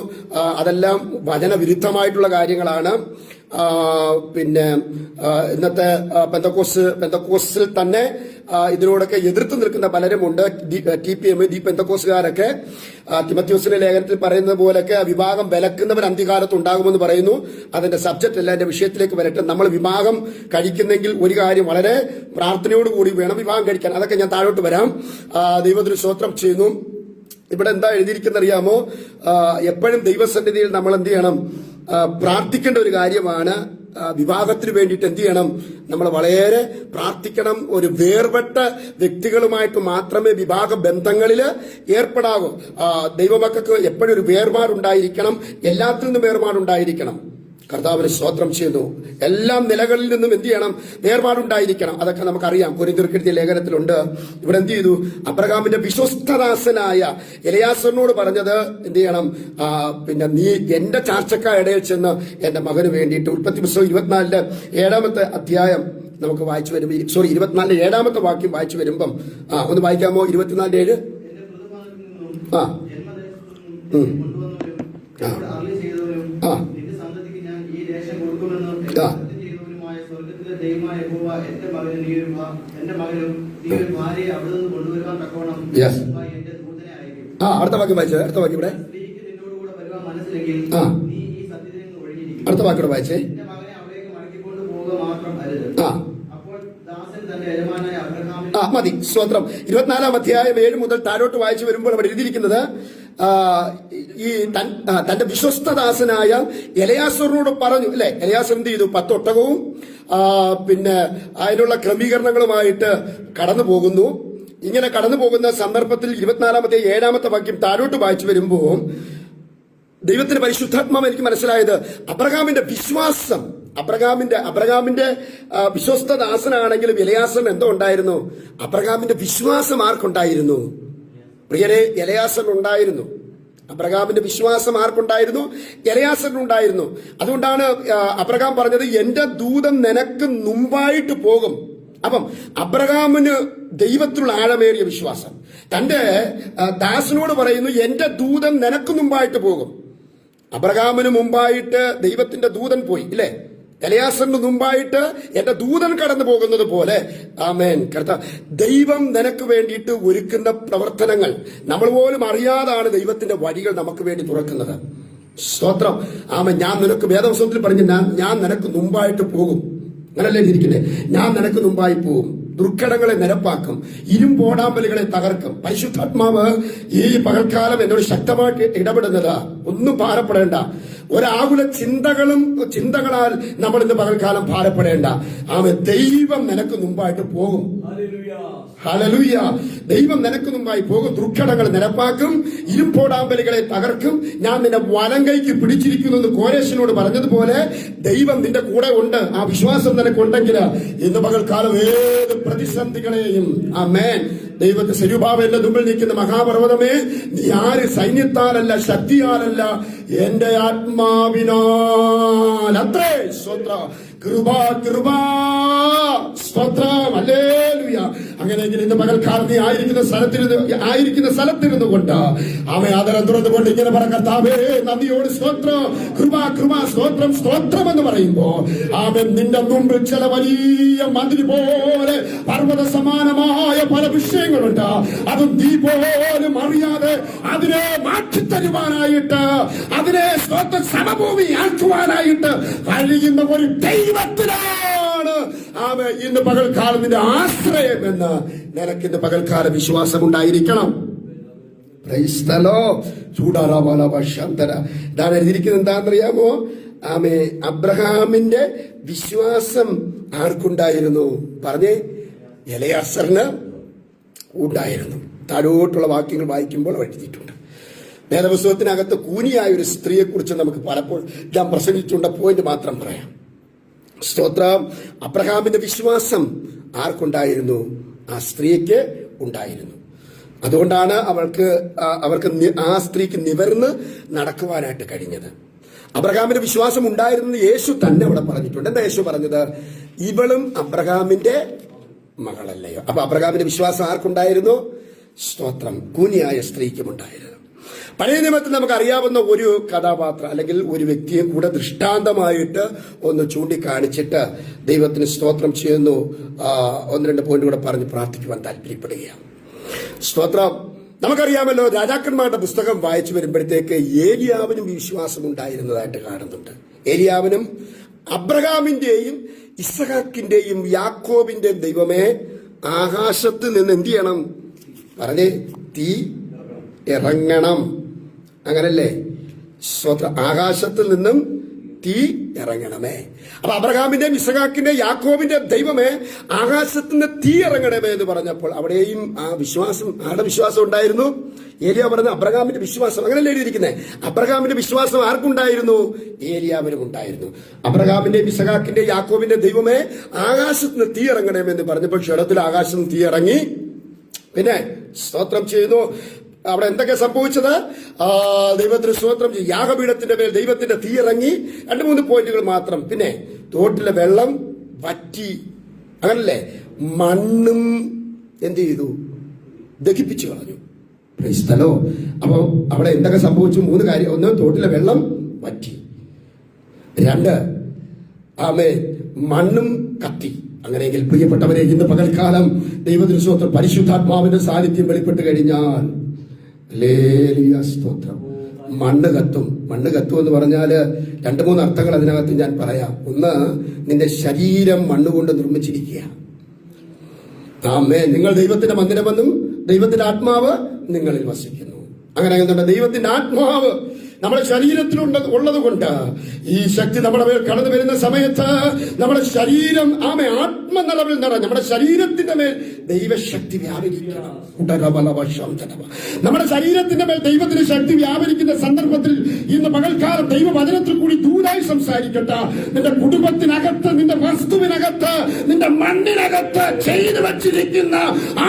അതെല്ലാം വചനവിരുദ്ധമായിട്ടുള്ള കാര്യങ്ങളാണ്. പിന്നെ ഇന്നത്തെ പെന്തക്കോസിൽ തന്നെ ഇതിനോടൊക്കെ എതിർത്ത് നിൽക്കുന്ന പലരുമുണ്ട്. TPM പെന്തക്കോസുകാരൊക്കെ തിമത്യോസിന്റെ ലേഖനത്തിൽ പറയുന്നത് പോലൊക്കെ വിവാഹം വിലക്കുന്നവർ അന്ത്യകാലത്ത് ഉണ്ടാകുമെന്ന് പറയുന്നു. അതിന്റെ സബ്ജക്റ്റ് അല്ല, എന്റെ വിഷയത്തിലേക്ക് വരട്ടെ. നമ്മൾ വിവാഹം കഴിക്കുന്നെങ്കിൽ ഒരു കാര്യം, വളരെ പ്രാർത്ഥനയോടുകൂടി വേണം വിവാഹം കഴിക്കാൻ. അതൊക്കെ ഞാൻ താഴോട്ട് വരാം. ദൈവത്തിന് സ്തോത്രം ചെയ്യുന്നു. ഇവിടെ എന്താ എഴുതിയിരിക്കുന്ന അറിയാമോ? എപ്പോഴും ദൈവസന്നിധിയിൽ നമ്മൾ എന്ത് ചെയ്യണം, പ്രാർത്ഥിക്കേണ്ട ഒരു കാര്യമാണ്. വിവാഹത്തിന് വേണ്ടിയിട്ട് എന്ത് ചെയ്യണം, നമ്മൾ വളരെ പ്രാർത്ഥിക്കണം. ഒരു വേർപെട്ട വ്യക്തികളുമായിട്ട് മാത്രമേ വിവാഹ ബന്ധങ്ങളിൽ ഏർപ്പെടാവൂ. ദൈവമക്കൾക്ക് എപ്പോഴും ഒരു വേർപാടുണ്ടായിരിക്കണം, എല്ലാത്തിൽ നിന്നും വേർപാടുണ്ടായിരിക്കണം. കർത്താവിന് സ്തോത്രം ചെയ്യുന്നു. എല്ലാ നിലകളിൽ നിന്നും എന്ത് ചെയ്യണം, വേർപാടുണ്ടായിരിക്കണം. അതൊക്കെ നമുക്കറിയാം. കൊരിന്ത്യർക്ക് എഴുതിയ ലേഖനത്തിലുണ്ട്. ഇവിടെ എന്ത് ചെയ്തു, അബ്രഹാമിന്റെ വിശ്വസ്തദാസനായ എലയാസറിനോട് പറഞ്ഞത് എന്ത് ചെയ്യണം, പിന്നെ നീ എന്റെ ചാർച്ചക്കാരുടെ ഇടയിൽ ചെന്ന് എന്റെ മകന് വേണ്ടിയിട്ട്. ഉൽപ്പത്തി പുസ്തകം 24 7-ാമത്തെ അധ്യായം നമുക്ക് വായിച്ചു വരുമ്പോൾ, 24 7-ാമത്തെ വാക്യം വായിച്ചു വരുമ്പം ഒന്ന് വായിക്കാമോ? 24:7. അടുത്ത വാക്യം വായിച്ചേ. അടുത്ത വാക്യം ഇവിടെ അടുത്ത വാക്യം വായിച്ചേ. മതി. സ്വത്രം. 24-ാം അധ്യായം 7 മുതൽ താഴോട്ട് വായിച്ചു വരുമ്പോൾ അവിടെ എഴുതിയിരിക്കുന്നത്, ഈ തന്റെ വിശ്വസ്തദാസനായ എലയാസറിനോട് പറഞ്ഞു, അല്ലെ? എലയാസർ എന്ത് ചെയ്തു? 10 ഒട്ടകവും പിന്നെ അതിനുള്ള ക്രമീകരണങ്ങളുമായിട്ട് കടന്നു പോകുന്നു. ഇങ്ങനെ കടന്നു പോകുന്ന സന്ദർഭത്തിൽ 24-ാമത്തെ 7-ാമത്തെ വാക്യം താഴോട്ട് വായിച്ചു വരുമ്പോൾ ദൈവത്തിന്റെ പരിശുദ്ധാത്മാവ് എനിക്ക് മനസ്സിലായത്, അബ്രഹാമിന്റെ വിശ്വാസം അബ്രഹാമിന്റെ വിശ്വസ്ത ദാസനാണെങ്കിലും എലയാസറിന് എന്തോ ഉണ്ടായിരുന്നു? അബ്രഹാമിന്റെ വിശ്വാസം ആർക്കുണ്ടായിരുന്നു? പ്രിയരെ, എലയാസറിനുണ്ടായിരുന്നു. അബ്രഹാമിന്റെ വിശ്വാസം ആർക്കുണ്ടായിരുന്നു? എലയാസറിനുണ്ടായിരുന്നു. അതുകൊണ്ടാണ് അബ്രഹാം പറഞ്ഞത്, എന്റെ ദൂതൻ നിനക്ക് മുമ്പായിട്ട് പോകും. അപ്പം അബ്രഹാമിന് ദൈവത്തിലുള്ള ആഴമേറിയ വിശ്വാസം. തന്റെ ദാസനോട് പറയുന്നു, എന്റെ ദൂതൻ നിനക്ക് മുമ്പായിട്ട് പോകും. അബ്രഹാമിന് മുമ്പായിട്ട് ദൈവത്തിന്റെ ദൂതൻ പോയി, ഇല്ലേ? എലയാസറിന് മുമ്പായിട്ട് എന്റെ ദൂതൻ കടന്നു പോകുന്നത് പോലെ, ആമേൻ, ദൈവം നിനക്ക് വേണ്ടിയിട്ട് ഒരുക്കുന്ന പ്രവർത്തനങ്ങൾ നമ്മൾ പോലും അറിയാതാണ് ദൈവത്തിന്റെ വഴികൾ നമുക്ക് വേണ്ടി തുറക്കുന്നത്. സ്തോത്രം. ആമേൻ. ഞാൻ നിനക്ക്, വേദവസനത്തിൽ പറഞ്ഞ്, ഞാൻ നിനക്ക് മുമ്പായിട്ട് പോകും. അങ്ങനല്ലേ ഇരിക്കട്ടെ. ഞാൻ നിനക്ക് മുമ്പായി പോകും, ദുർഘടങ്ങളെ നിരപ്പാക്കും, ഇരുമ്പോടാമ്പലുകളെ തകർക്കും. പരിശുദ്ധാത്മാവ് ഈ പകൽക്കാലം എന്നോട് ശക്തമായിട്ട് ഇടപെടുന്നത്. ഒന്നും ഭാരപ്പെടേണ്ട. ഒരാകുല ചിന്തകളാൽ നമ്മൾ ഇന്ന് പകൽക്കാലം ഭാരപ്പെടേണ്ട. ആമേൻ. ദൈവം നിനക്ക് മുമ്പായിട്ട് പോകും. ഹല്ലേലൂയ. ദൈവം നിനക്ക് മുമ്പായി പോകും, ദുർഘടങ്ങൾ നിരപ്പാക്കും, ഇരുമ്പോടാമ്പലുകളെ തകർക്കും. ഞാൻ നിന്നെ വലം കൈക്ക് പിടിച്ചിരിക്കുന്നു എന്ന് കോരേശനോട് പറഞ്ഞതുപോലെ ദൈവം നിന്റെ കൂടെ ഉണ്ട്. ആ വിശ്വാസം നിനക്കുണ്ടെങ്കിൽ ഇന്ന് പകൽക്കാലം ഏത് പ്രതിസന്ധികളെയും, ആമേൻ, ദൈവത്തെ സെരുബാബേലിന്റെ മുമ്പിൽ നിൽക്കുന്ന മഹാപർവ്വതമേ, നീ ആര് ശൈന്യത്താലല്ല ശക്തിയാലല്ല എന്റെ ആത്മാവിനാൽ അത്രേ. സ്തോത്രം. സ്തോത്രം. ഹല്ലേലൂയ. അങ്ങനെയെങ്കിൽ ഇന്ന് പകൽക്കാലം നീ ആയിരിക്കുന്ന സ്ഥലത്തിരുന്നു കൊണ്ട് അവൻ ആദരം തുറന്നുകൊണ്ട് ഇങ്ങനെ പറ, കർത്താവേ നന്ദിയോട് സ്തോത്രം, സ്തോത്രം എന്ന് പറയുമ്പോ അവൻ നിന്റെ മുമ്പിൽ ചില വലിയ മന്ത്രി പോലെ പർവ്വത സമാനമായ പല വിഷയങ്ങളുണ്ട്. അത് നീ പോലും അറിയാതെ അതിനെ മാറ്റിത്തരുവാനായിട്ട്, അതിനെ സമഭൂമി ആക്കുവാനായിട്ട് കഴിയുന്ന ഒരു ദൈവത്തിലാണ് ആമേ ഇന്ന് പകൽക്കാലം നിന്റെ ആശ്രയം എന്ന് നിനക്കിന്ന് പകൽക്കാല വിശ്വാസമുണ്ടായിരിക്കണം. ഇതാണ് എഴുതിയിരിക്കുന്നത്. എന്താണെന്നറിയാമോ? ആമേ, അബ്രഹാമിന്റെ വിശ്വാസം ആർക്കുണ്ടായിരുന്നു? പറഞ്ഞേ, എലയാസറിന് ഉണ്ടായിരുന്നു. താഴോട്ടുള്ള വാക്യങ്ങൾ വായിക്കുമ്പോൾ എഴുതിയിട്ടുണ്ട്. വേദപുസ്തകത്തിനകത്ത് കൂനിയായ ഒരു സ്ത്രീയെ കുറിച്ച് നമുക്ക് പലപ്പോഴും ഞാൻ പ്രസംഗിച്ചുകൊണ്ട് പോയിന്റ് മാത്രം പറയാം. സ്തോത്രം. അബ്രഹാമിന്റെ വിശ്വാസം ആർക്കുണ്ടായിരുന്നു? ആ സ്ത്രീക്ക് ഉണ്ടായിരുന്നു. അതുകൊണ്ടാണ് അവർക്ക് ആ സ്ത്രീക്ക് നിവർന്ന് നടക്കുവാനായിട്ട് കഴിഞ്ഞത്. അബ്രഹാമിന്റെ വിശ്വാസം ഉണ്ടായിരുന്നു യേശു തന്നെ അവിടെ പറഞ്ഞിട്ടുണ്ട്. എന്താ യേശു പറഞ്ഞത്? ഇവളും അബ്രഹാമിന്റെ മകളല്ലയോ? അപ്പൊ അബ്രഹാമിന്റെ വിശ്വാസം ആർക്കുണ്ടായിരുന്നു? സ്തോത്രം. കൂനിയായ സ്ത്രീക്കും ഉണ്ടായിരുന്നു. പഴയ നിയമത്തിൽ നമുക്ക് അറിയാവുന്ന ഒരു കഥാപാത്രം അല്ലെങ്കിൽ ഒരു വ്യക്തിയെ കൂടെ ദൃഷ്ടാന്തമായിട്ട് ഒന്ന് ചൂണ്ടിക്കാണിച്ചിട്ട് ദൈവത്തിന് സ്തോത്രം ചെയ്യുന്നു. ഒന്ന് രണ്ട് പോയിന്റ് കൂടെ പറഞ്ഞ് പ്രാർത്ഥിക്കുവാൻ താല്പര്യപ്പെടുകയാണ്. സ്തോത്രം. നമുക്കറിയാമല്ലോ, രാജാക്കന്മാരുടെ പുസ്തകം വായിച്ചു വരുമ്പോഴത്തേക്ക് ഏലിയാവിനും വിശ്വാസം ഉണ്ടായിരുന്നതായിട്ട് കാണുന്നുണ്ട്. ഏലിയാവിനും അബ്രഹാമിന്റെയും ഇസ്ഹാക്കിന്റെയും യാക്കോബിന്റെയും ദൈവമേ, ആകാശത്ത് നിന്ന് എന്ത് ചെയ്യണം? പറഞ്ഞേ, തീ ഇറങ്ങണം. അങ്ങനല്ലേ? സ്വന്തം ആകാശത്തിൽ നിന്നും തീ ഇറങ്ങണമേ. അപ്പൊ അബ്രഹാമിന്റെയും ഇസ്ഹാക്കിന്റെയും യാക്കോബിന്റെയും ദൈവമേ, ആകാശത്ത് നിന്ന് തീ ഇറങ്ങണമേ എന്ന് പറഞ്ഞപ്പോൾ അവിടെയും ആ വിശ്വാസം, ആരുടെ വിശ്വാസം ഉണ്ടായിരുന്നു? ഏലിയ പറഞ്ഞ അബ്രഹാമിന്റെ വിശ്വാസം. അങ്ങനല്ലേ എഴുതിയിരിക്കുന്നത്? അബ്രഹാമിന്റെ വിശ്വാസം ആർക്കുണ്ടായിരുന്നു? ഏലിയാവിനും ഉണ്ടായിരുന്നു. അബ്രഹാമിന്റെയും ഇസ്ഹാക്കിന്റെയും യാക്കോബിന്റെയും ദൈവമേ, ആകാശത്ത് നിന്ന് തീ ഇറങ്ങണമേ പറഞ്ഞപ്പോൾ ക്ഷണത്തിൽ ആകാശത്ത് തീ ഇറങ്ങി. പിന്നെ സ്തോത്രം ചെയ്യുന്നു. അവിടെ എന്തൊക്കെ സംഭവിച്ചത്? ദൈവത്തിന് സ്തോത്രം ചെയ്യും. യാഗപീഠത്തിന്റെ മേൽ ദൈവത്തിന്റെ തീ ഇറങ്ങി. 2-3 പോയിന്റുകൾ മാത്രം. പിന്നെ തോട്ടിലെ വെള്ളം വറ്റി. അങ്ങനല്ലേ? മണ്ണും എന്ത് ചെയ്തു? ദഹിപ്പിച്ചു കളഞ്ഞു. സ്ഥലോ. അപ്പൊ അവിടെ എന്തൊക്കെ സംഭവിച്ചു? 3 കാര്യം. 1, തോട്ടിലെ വെള്ളം വറ്റി. 2, മണ്ണും കത്തി. അങ്ങനെയെങ്കിൽ പ്രിയപ്പെട്ടവരെ, ഇന്ന് പകൽക്കാലം ദൈവത്തിന് സ്തോത്രം, പരിശുദ്ധാത്മാവിന്റെ സാന്നിധ്യം വെളിപ്പെട്ട് കഴിഞ്ഞാൽ സ്തോത്രം, മണ്ണ് കത്തും. മണ്ണ് കത്തും എന്ന് പറഞ്ഞാല് 2-3 അർത്ഥങ്ങൾ അതിനകത്ത് ഞാൻ പറയാം. ഒന്ന്, നിന്റെ ശരീരം മണ്ണുകൊണ്ട് നിർമ്മിച്ചിരിക്കുക. ആമേൻ. നിങ്ങൾ ദൈവത്തിന്റെ മന്ദിരമെന്നും ദൈവത്തിന്റെ ആത്മാവ് നിങ്ങളിൽ വസിക്കുന്നു. അങ്ങനെ ദൈവത്തിന്റെ ആത്മാവ് നമ്മുടെ ശരീരത്തിലുള്ളത് കൊണ്ട് ഈ ശക്തി നമ്മുടെ മേൽ കടന്നു വരുന്ന സമയത്ത് നമ്മുടെ ശരീരം ആത്മനിറവിൽ നിറഞ്ഞ് നമ്മുടെ ശരീരത്തിന്റെ മേൽ ദൈവശക്തി വ്യാപരിക്കണം. നമ്മുടെ ശരീരത്തിന്റെ മേൽ ദൈവത്തിന്റെ ശക്തി വ്യാപരിക്കുന്ന സന്ദർഭത്തിൽ ഇന്ന് പകൽക്കാലം ദൈവവചനത്തിൽ കൂടി ദൂരായി സംസാരിക്കട്ടെ. നിന്റെ കുടുംബത്തിനകത്ത്, നിന്റെ വസ്തുവിനകത്ത്, നിന്റെ മണ്ണിനകത്ത് ചെയ്തു വെച്ചിരിക്കുന്ന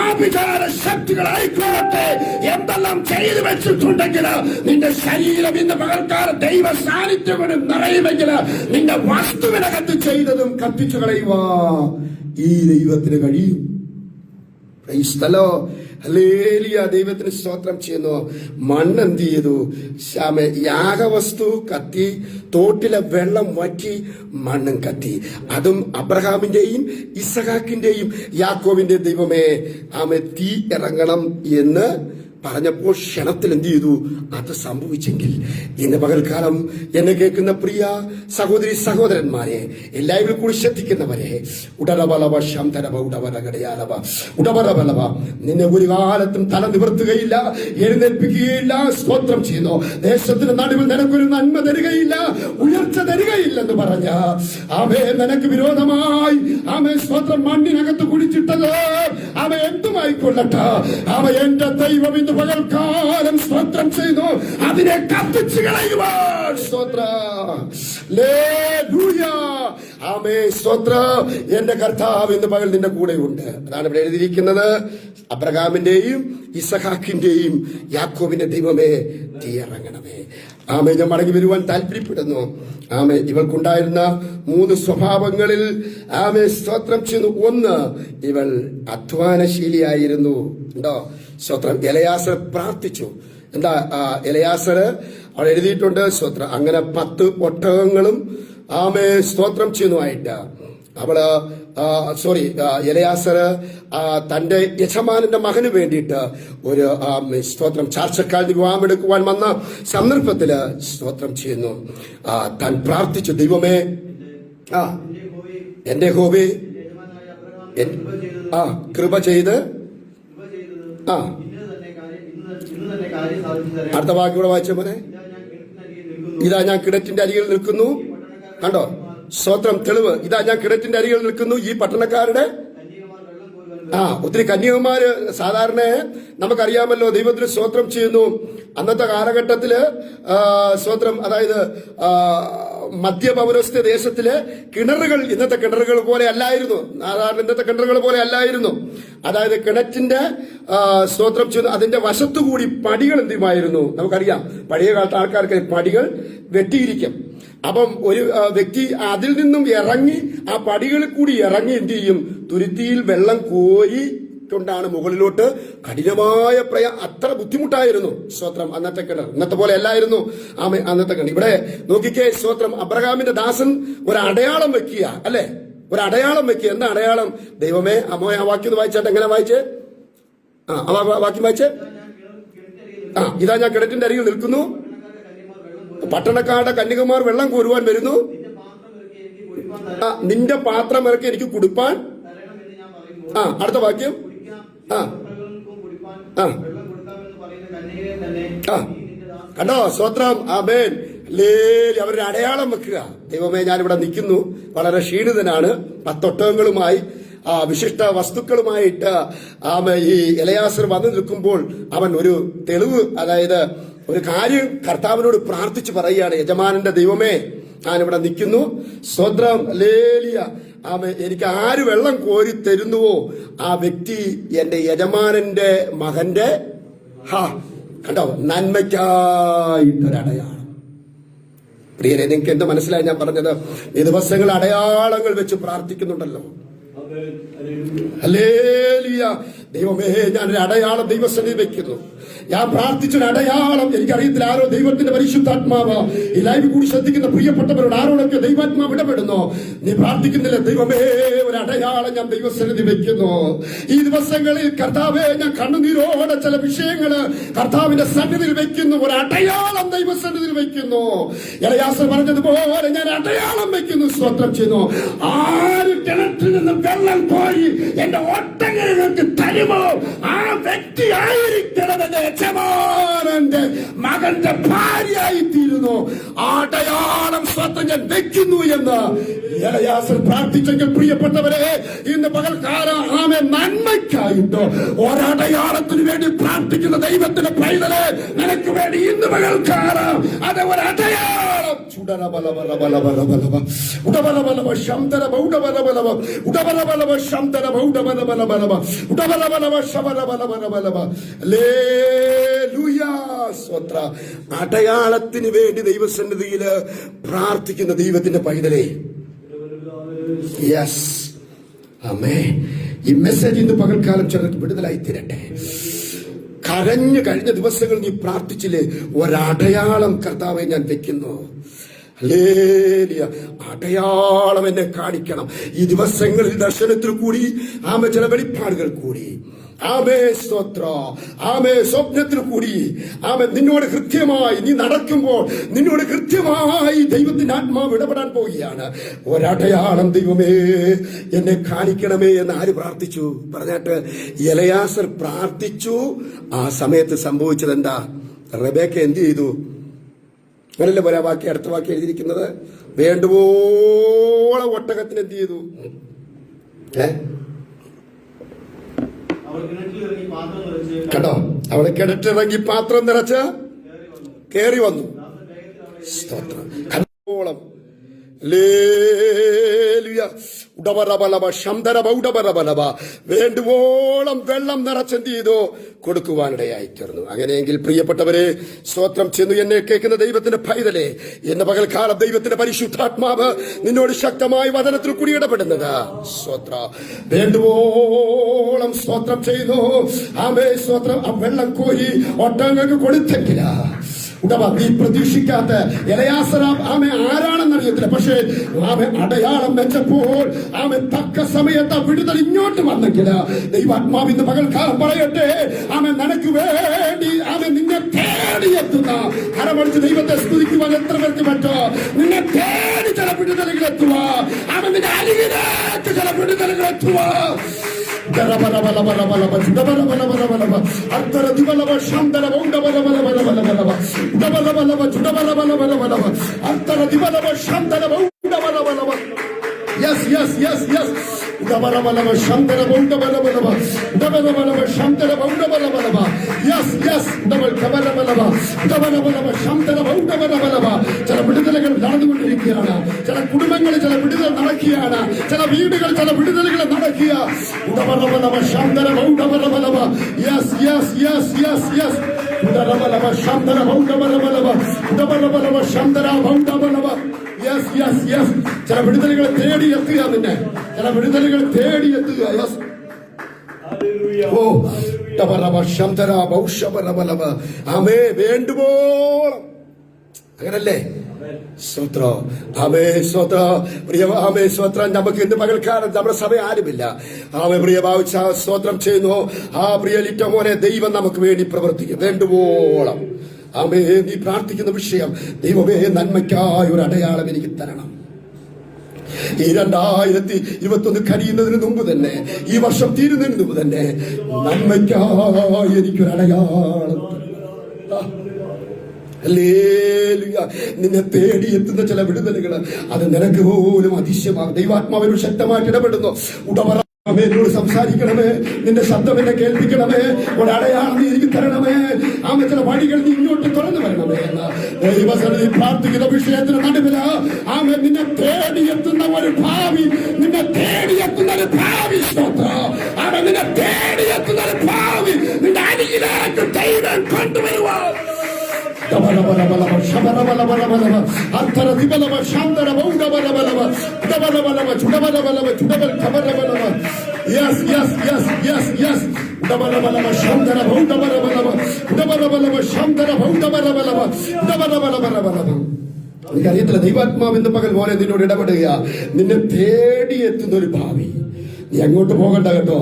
ആഭിചാര ശക്തികളായിക്കോട്ടെ, എന്തെല്ലാം ചെയ്തു വെച്ചിട്ടുണ്ടെങ്കിൽ നിന്റെ ശരീരം ഇന്ന് പകൽക്കാലം ദൈവ സാന്നിധ്യം കൊണ്ട് നിറയുമെങ്കിൽ നിന്റെ വസ്തുവിനകത്ത് ചെയ്തതും കത്തിച്ചു കളയുക ഈ ദൈവത്തിന് കഴിയും. ദൈവത്തിന് സ്തോത്രം ചെയ്യുന്നു. മണ്ണെന്ത് ചെയ്തു? യാഗവസ്തു കത്തി, തോട്ടിലെ വെള്ളം വറ്റി, മണ്ണും കത്തി. അതും അബ്രഹാമിന്റെയും ഇസഹാക്കിന്റെയും യാക്കോബിന്റെയും ദൈവമേ തീ ഇറങ്ങണം എന്ന് പറഞ്ഞപ്പോൾ ക്ഷണത്തിൽ എന്ത് ചെയ്തു? അത് സംഭവിച്ചെങ്കിൽ ഇന്ന് പകൽക്കാലം എന്നെ കേൾക്കുന്ന പ്രിയ സഹോദരി സഹോദരന്മാരെ, എല്ലാവരും കൂടി ശ്രദ്ധിക്കുന്നവരെ, ഉടവറബലവ നിന്നെ ഒരു കാലത്തും തല നിവർത്തുകയില്ല, എഴുന്നേൽപ്പിക്കുകയില്ല. സ്തോത്രം ചെയ്യുന്നു. ദേശത്തിന്റെ നടുവിൽ നിനക്കൊരു നന്മ തരികയില്ല, ഉയർച്ച തരികയില്ലെന്ന് പറഞ്ഞ നിനക്ക് വിരോധമായി സ്തോത്രം മണ്ണിനകത്ത് കുടിച്ചിട്ടത് എന്തുമായിക്കൊള്ളട്ടെ, എന്റെ ദൈവം ഇന്ന് പകൽക്കാലം സ്തോത്രം ചെയ്തു അതിനെ കത്തിച്ചു കളയുവാൻ എന്റെ കർത്താവ് ഇന്ന് പകൽ നിന്റെ കൂടെയുണ്ട്. അതാണ് ഇവിടെ എഴുതിയിരിക്കുന്നത്. അബ്രഹാമിന്റെയും ഇസഹാക്കിന്റെയും യാക്കോബിന്റെ ദൈവമേ തീയിറങ്ങണമേ. ഞാൻ മടങ്ങി വരുവാൻ താല്പര്യപ്പെടുന്നു. ഇവൾക്കുണ്ടായിരുന്ന 3 സ്വഭാവങ്ങളിൽ സ്തോത്രം ചെയ്യുന്നു. ഒന്ന്, ഇവൾ അധ്വാനശീലിയായിരുന്നു. ഉണ്ടോ? സ്തോത്രം. എലയാസർ പ്രാർത്ഥിച്ചു. എന്താ എലയാസർ അവിടെ എഴുതിയിട്ടുണ്ട്. സ്തോത്രം. അങ്ങനെ 10 ഒട്ടകങ്ങളും സ്തോത്രം ചെയ്യുന്നതായിട്ട് എലയാസർ തന്റെ യജമാനന്റെ മകന് വേണ്ടിയിട്ട് ഒരു സ്തോത്രം ചാർച്ചക്കാരന് വിവാഹമെടുക്കുവാൻ വന്ന സന്ദർഭത്തില് സ്തോത്രം ചെയ്യുന്നു. താൻ പ്രാർത്ഥിച്ചു, ദൈവമേ എന്റെ ഹോബി കൃപ ചെയ്ത് അടുത്ത വാക്യൂടെ വായിച്ച പോലെ, ഇതാ ഞാൻ കിണറ്റിന്റെ അരികിൽ നിൽക്കുന്നു. കണ്ടോ? സ്തോത്രം. തെളിവ്. ഇതാ ഞാൻ കിണറ്റിന്റെ അരികിൽ നിൽക്കുന്നു. ഈ പട്ടണക്കാരുടെ ഒത്തിരി കന്യകമാര് സാധാരണ നമുക്കറിയാമല്ലോ. ദൈവത്തിന് സ്തോത്രം ചെയ്യുന്നു. അന്നത്തെ കാലഘട്ടത്തില് സ്തോത്രം, അതായത് മധ്യപൗരസ്ത്യ ദേശത്തിലെ കിണറുകൾ ഇന്നത്തെ കിണറുകൾ പോലെ അല്ലായിരുന്നു. സാധാരണ ഇന്നത്തെ കിണറുകൾ പോലെ അല്ലായിരുന്നു. അതായത് കിണറ്റിന്റെ സ്തോത്രം ചെയ്യുന്നു അതിന്റെ വശത്തുകൂടി പടികൾ എന്തുമായിരുന്നു നമുക്കറിയാം. പഴയ കാലത്ത് ആൾക്കാർക്ക് പടികൾ വെട്ടിയിരിക്കും. അപ്പം ഒരു വ്യക്തി അതിൽ നിന്നും ഇറങ്ങി ആ പടികളിൽ കൂടി ഇറങ്ങി എന്ത് ചെയ്യും? തുരുത്തിയിൽ വെള്ളം കോരി കൊണ്ടാണ് മുകളിലോട്ട്. കഠിനമായ അത്ര ബുദ്ധിമുട്ടായിരുന്നു സ്തോത്രം അന്നത്തെ കിണർ. ഇന്നത്തെ പോലെ അല്ലായിരുന്നു അന്നത്തെ കിണർ. ഇവിടെ നോക്കിക്കേ, സ്തോത്രം. അബ്രഹാമിന്റെ ദാസൻ ഒരു അടയാളം വെക്കുക, അല്ലെ? ഒരു അടയാളം വെക്കുക. എന്താ അടയാളം? ദൈവമേ, അമ്മോ ആ വാക്യം വായിച്ചാട്ട് എങ്ങനെ വായിച്ചേ? വാക്യം വായിച്ചേ. ഇതാ ഞാൻ കിണറ്റിന്റെ അരികിൽ നിൽക്കുന്നു. പട്ടണക്കാരുടെ കന്യകമാർ വെള്ളം കോരുവാൻ വരുന്നു. നിന്റെ പാത്രം ഇറക്കി എനിക്ക് കുടിപ്പാൻ. അടുത്ത വാക്യം. കണ്ടോ? സ്തോത്രം. ആമേൻ. അവരുടെ അടയാളം വെക്കുക. ദൈവമേ, ഞാനിവിടെ നിൽക്കുന്നു, വളരെ ക്ഷീണിതനാണ്, 10 ഒട്ടകങ്ങളുമായി വിശിഷ്ട വസ്തുക്കളുമായിട്ട് ഈ എലയാസർ വന്നു നിൽക്കുമ്പോൾ അവൻ ഒരു തെളിവ്, അതായത് ഒരു കാര്യം കർത്താവിനോട് പ്രാർത്ഥിച്ചു പറയുകയാണ്. യജമാനന്റെ ദൈവമേ, ഞാനിവിടെ നിൽക്കുന്നു. സ്തോത്രം. എനിക്ക് ആര് വെള്ളം കോരി തരുന്നുവോ ആ വ്യക്തി എന്റെ യജമാനന്റെ മകന്റെ കണ്ടോ നന്മയ്ക്കായിട്ടൊരടയാളം. പ്രിയരെ, നിങ്ങൾക്ക് എന്ത് മനസ്സിലായി ഞാൻ പറഞ്ഞത്? ഈ ദിവസങ്ങൾ അടയാളങ്ങൾ വെച്ച് പ്രാർത്ഥിക്കുന്നുണ്ടല്ലോ. ഹല്ലേലൂയ. ദൈവമേ, ഞാനൊരു അടയാളം ദൈവസന്നിധി വെക്കുന്നു. ഞാൻ പ്രാർത്ഥിച്ചൊരു അടയാളം. എനിക്കറിയത്തില്ല ആരോ ദൈവത്തിന്റെ പരിശുദ്ധാത്മാവ് ഈ ലൈവ് കൂടി ശ്രദ്ധിക്കുന്ന പ്രിയപ്പെട്ടവരോട് ആരോടൊക്കെ ദൈവാത്മാവ് ഇടപെടുന്നു. നീ പ്രാർത്ഥിക്കുന്നില്ല, ദൈവമേ ഒരു അടയാളം ഞാൻ ദൈവസന്നിധി വെക്കുന്നു. ഈ ദിവസങ്ങളിൽ കർത്താവേ, ഞാൻ കണ്ണുനീരോടെ ചില വിഷയങ്ങള് കർത്താവിന്റെ സന്നിധിയിൽ വെക്കുന്നു. ഒരു അടയാളം ദൈവസന്നിധിയിൽ വെക്കുന്നു. എലയാസർ പറഞ്ഞതുപോലെ ഞാൻ അടയാളം വെക്കുന്നു. സ്തോത്രം ചെയ്യുന്നു. ആര് കിണറ്റിൽ നിന്ന് വെള്ളം വെള്ളം കോരി എന്റെ ഒട്ടങ്ങൾക്ക് തരുമോ? ആ വ്യക്തി ആയിരിക്കണമെന്ന് യജമാനന്റെ മകന്റെ ഭാര്യയായി തീരുന്നു. അടയാളം സ്വന്തം ഞാൻ വെക്കുന്നു എന്ന് എലയാസർ പ്രാർത്ഥിച്ചെങ്കിൽ പ്രിയപ്പെട്ടവരെ, ഇന്ന് പകൽക്കാലം ആമേ നന്മയ്ക്കായിട്ടോ ഒരടയാളത്തിന് വേണ്ടി പ്രാർത്ഥിക്കുന്ന ദൈവത്തിന്റെ പൈതലെ, നിനക്ക് വേണ്ടി ഇന്ന് പകൽക്കാലം അത് ഒരടയാളം. ചുടരബലബലബലബലബലബ ഉടബലബലബ ശംതരബ ഉടബലബലബ ഉടബലബലബ ശംതരബ ഉടബലബലബലബ ഉടബലബലബ ശബലബലബലബലബ. ഹല്ലേലൂയ, സ്തോത്ര. അടയാളത്തിന് വേണ്ടി ദൈവസന്നിധിയിൽ പ്രാർത്ഥിക്കുന്ന ദൈവത്തിന്റെ പൈതലേ, യെസ്, ആമേൻ. ഈ മെസ്സേജ് ഇന്ന് പകൽക്കാലം ചിലർക്ക് വിടുതലായി തീരട്ടെ. കരഞ്ഞു കഴിഞ്ഞ ദിവസങ്ങൾ നീ പ്രാർത്ഥിച്ചില്ലേ, ഒരടയാളം കർത്താവെ ഞാൻ വെക്കുന്നു. ഹല്ലേലൂയ. അടയാളം എന്നെ കാണിക്കണം. ഈ ദിവസങ്ങളിൽ ദർശനത്തിൽ കൂടി, ആമേ, ചില വെളിപ്പാടുകൾ കൂടി, ആമേ, സ്തോത്ര, ആമേ, സ്വപ്നത്തിൽ കൂടി, ആമേ, നിന്നോട് കൃത്യമായി നീ നടക്കുമ്പോൾ നിന്നോട് കൃത്യമായി ദൈവത്തിന്റെ ആത്മാവ് ഇടപെടാൻ പോവുകയാണ്. ഒരടയാളം ദൈവമേ എന്നെ കാണിക്കണമേ എന്ന് ആര് പ്രാർത്ഥിച്ചു? പറഞ്ഞിട്ട് എലയാസർ പ്രാർത്ഥിച്ചു. ആ സമയത്ത് സംഭവിച്ചത് എന്താ? റെബേക്ക എന്ത് ചെയ്തു? അങ്ങനല്ലേ പോലെ വാക്യം, അടുത്ത വാക്യം എഴുതിയിരിക്കുന്നത്, വേണ്ടുവോളം ഒട്ടകത്തിന് എന്ത് ചെയ്തു? കേട്ടോ, അവളെ കിണറ്റിറങ്ങി പാത്രം നിറച്ച് കേറി വന്നു. സ്തോത്രം. കണ്ടോളം വേണ്ടുവോളം വെള്ളം നിറച്ചെന്ത് ചെയ്തു? കൊടുക്കുവാനിടയായി തീർന്നു. അങ്ങനെയെങ്കിൽ പ്രിയപ്പെട്ടവരെ, സ്തോത്രം ചെന്നു എന്നെ കേൾക്കുന്ന ദൈവത്തിന്റെ പൈതലേ, എന്ന പകൽക്കാലം ദൈവത്തിന്റെ പരിശുദ്ധാത്മാവ് നിന്നോട് ശക്തമായി വചനത്തിൽ കൂടി ഇടപെടുന്നത്. സ്തോത്ര. വേണ്ടുവോളം സ്തോത്രം ചെയ്യുന്നു. ആമേ, സ്തോത്രം. ആ വെള്ളം കോരി ഒട്ടങ്ങൾക്ക് കൊടുത്തെങ്കില നീ പ്രതീക്ഷിക്കാത്ത എലയാസർ ആമെ ആരാണെന്നറിയത്തില്ല. പക്ഷേ ആമെ അടയാളം വെച്ചപ്പോൾ ആമെ തക്ക സമയത്ത് വിടുതൽ ഇങ്ങോട്ട് വന്നെങ്കിൽ ദൈവാത്മാവ് ഇന്ന് പകൽക്കാലം പറയട്ടെ, ആമെ നിനക്ക് വേണ്ടി ആമെ നിന്നെ തേടിയെത്തുന്ന, കരമടിച്ച് ദൈവത്തെ സ്തുതിക്കുവാൻ എത്ര പേർക്ക് പറ്റോ? നിന്നെ തേടി ചില വിടുതലുകൾ എത്തുക, ആമെ നിന്റെ അരികിലേക്ക് ചില വിടുതലുകൾ എത്തുക. Yes, yes, yes, yes. Yes, yes. ചില വിടുതലുകൾ നടന്നുകൊണ്ടിരിക്കുകയാണ്. ചില കുടുംബങ്ങളിൽ ചില വിടുതൽ നടക്കുകയാണ്. ചില വീടുകൾ ചില വിടുതലുകൾ നടക്കുക. Yes, yes, yes, yes, yes. Yes, yes, yes. ചില വിടുതലുകളെ തേടിയെത്തുക, നിന്നെ ചില വിടുതലുകൾ തേടിയെത്തുക. യെസ്. ഓ ആമേ, വേണ്ടുവോളം. അങ്ങനല്ലേ? സ്തോത്ര. ആമേ, സ്തോത്ര. പ്രിയ ആമേ, സ്തോത്രം. നമുക്ക് ഇന്ന് പകൽക്കാലം നമ്മുടെ സഭ ആരുമില്ല. ആമേ, പ്രിയ ഭാവിച്ച സ്തോത്രം ചെയ്യുന്നു. ആ പ്രിയ ലിറ്റ മോനെ, ദൈവം നമുക്ക് വേണ്ടി പ്രവർത്തിക്കും. വേണ്ടുവോളം. ആമേ, നീ പ്രാർത്ഥിക്കുന്ന വിഷയം, ദൈവമേ നന്മയ്ക്കായ ഒരു അടയാളം എനിക്ക് തരണം. ഈ 2021 കഴിയുന്നതിന് മുമ്പ് തന്നെ, ഈ വർഷം തീരുന്നതിന് മുമ്പ് തന്നെ നന്മയ്ക്കായി എനിക്കൊരു അടയാളം. ഹല്ലേലൂയ. നിന്നെ തേടിയെത്തുന്ന ചില വിടുതലുകൾ അത് നിനക്ക് പോലും അതിശയമാകും. ദൈവാത്മാവിനോട് ശക്തമായിട്ട് ഇടപെടുന്നു. ഉടമറ എന്നോട് സംസാരിക്കണമേ, നിന്റെ ശബ്ദം എന്നെ കേൾപ്പിക്കണമേ, ഒരടയാളം നീ എനിക്ക് തരണമേ, ആമേ, ചില വഴികൾ നീ ഇങ്ങോട്ട് തുറന്നു വരണമേ എന്ന് ദൈവസന്നിധി പ്രാർത്ഥിക്കുന്ന വിഷയത്തിന് നടുവില് ആമേ, നിന്നെ തേടിയെത്തുന്ന ഒരു ഭാവി, നിന്നെ തേടിയെത്തുന്ന ഒരു ഭാവി, സ്തോത്രം. ആമേ, നിന്നെ തേടിയെത്തുന്ന ഒരു ഭാവി നിന്റെ അരികിലേക്ക് ദൈവം കൊണ്ടുവരുവാ. Yes, yes, yes, yes, yes. എനിക്കറിയത്തില്ല, ദൈവാത്മാവ് ഇന്ന് പകൽ മോനെ നിന്നോട് ഇടപെടുക. നിന്നെ തേടിയെത്തുന്ന ഒരു ഭാവി. നീ അങ്ങോട്ട് പോകണ്ട കേട്ടോ.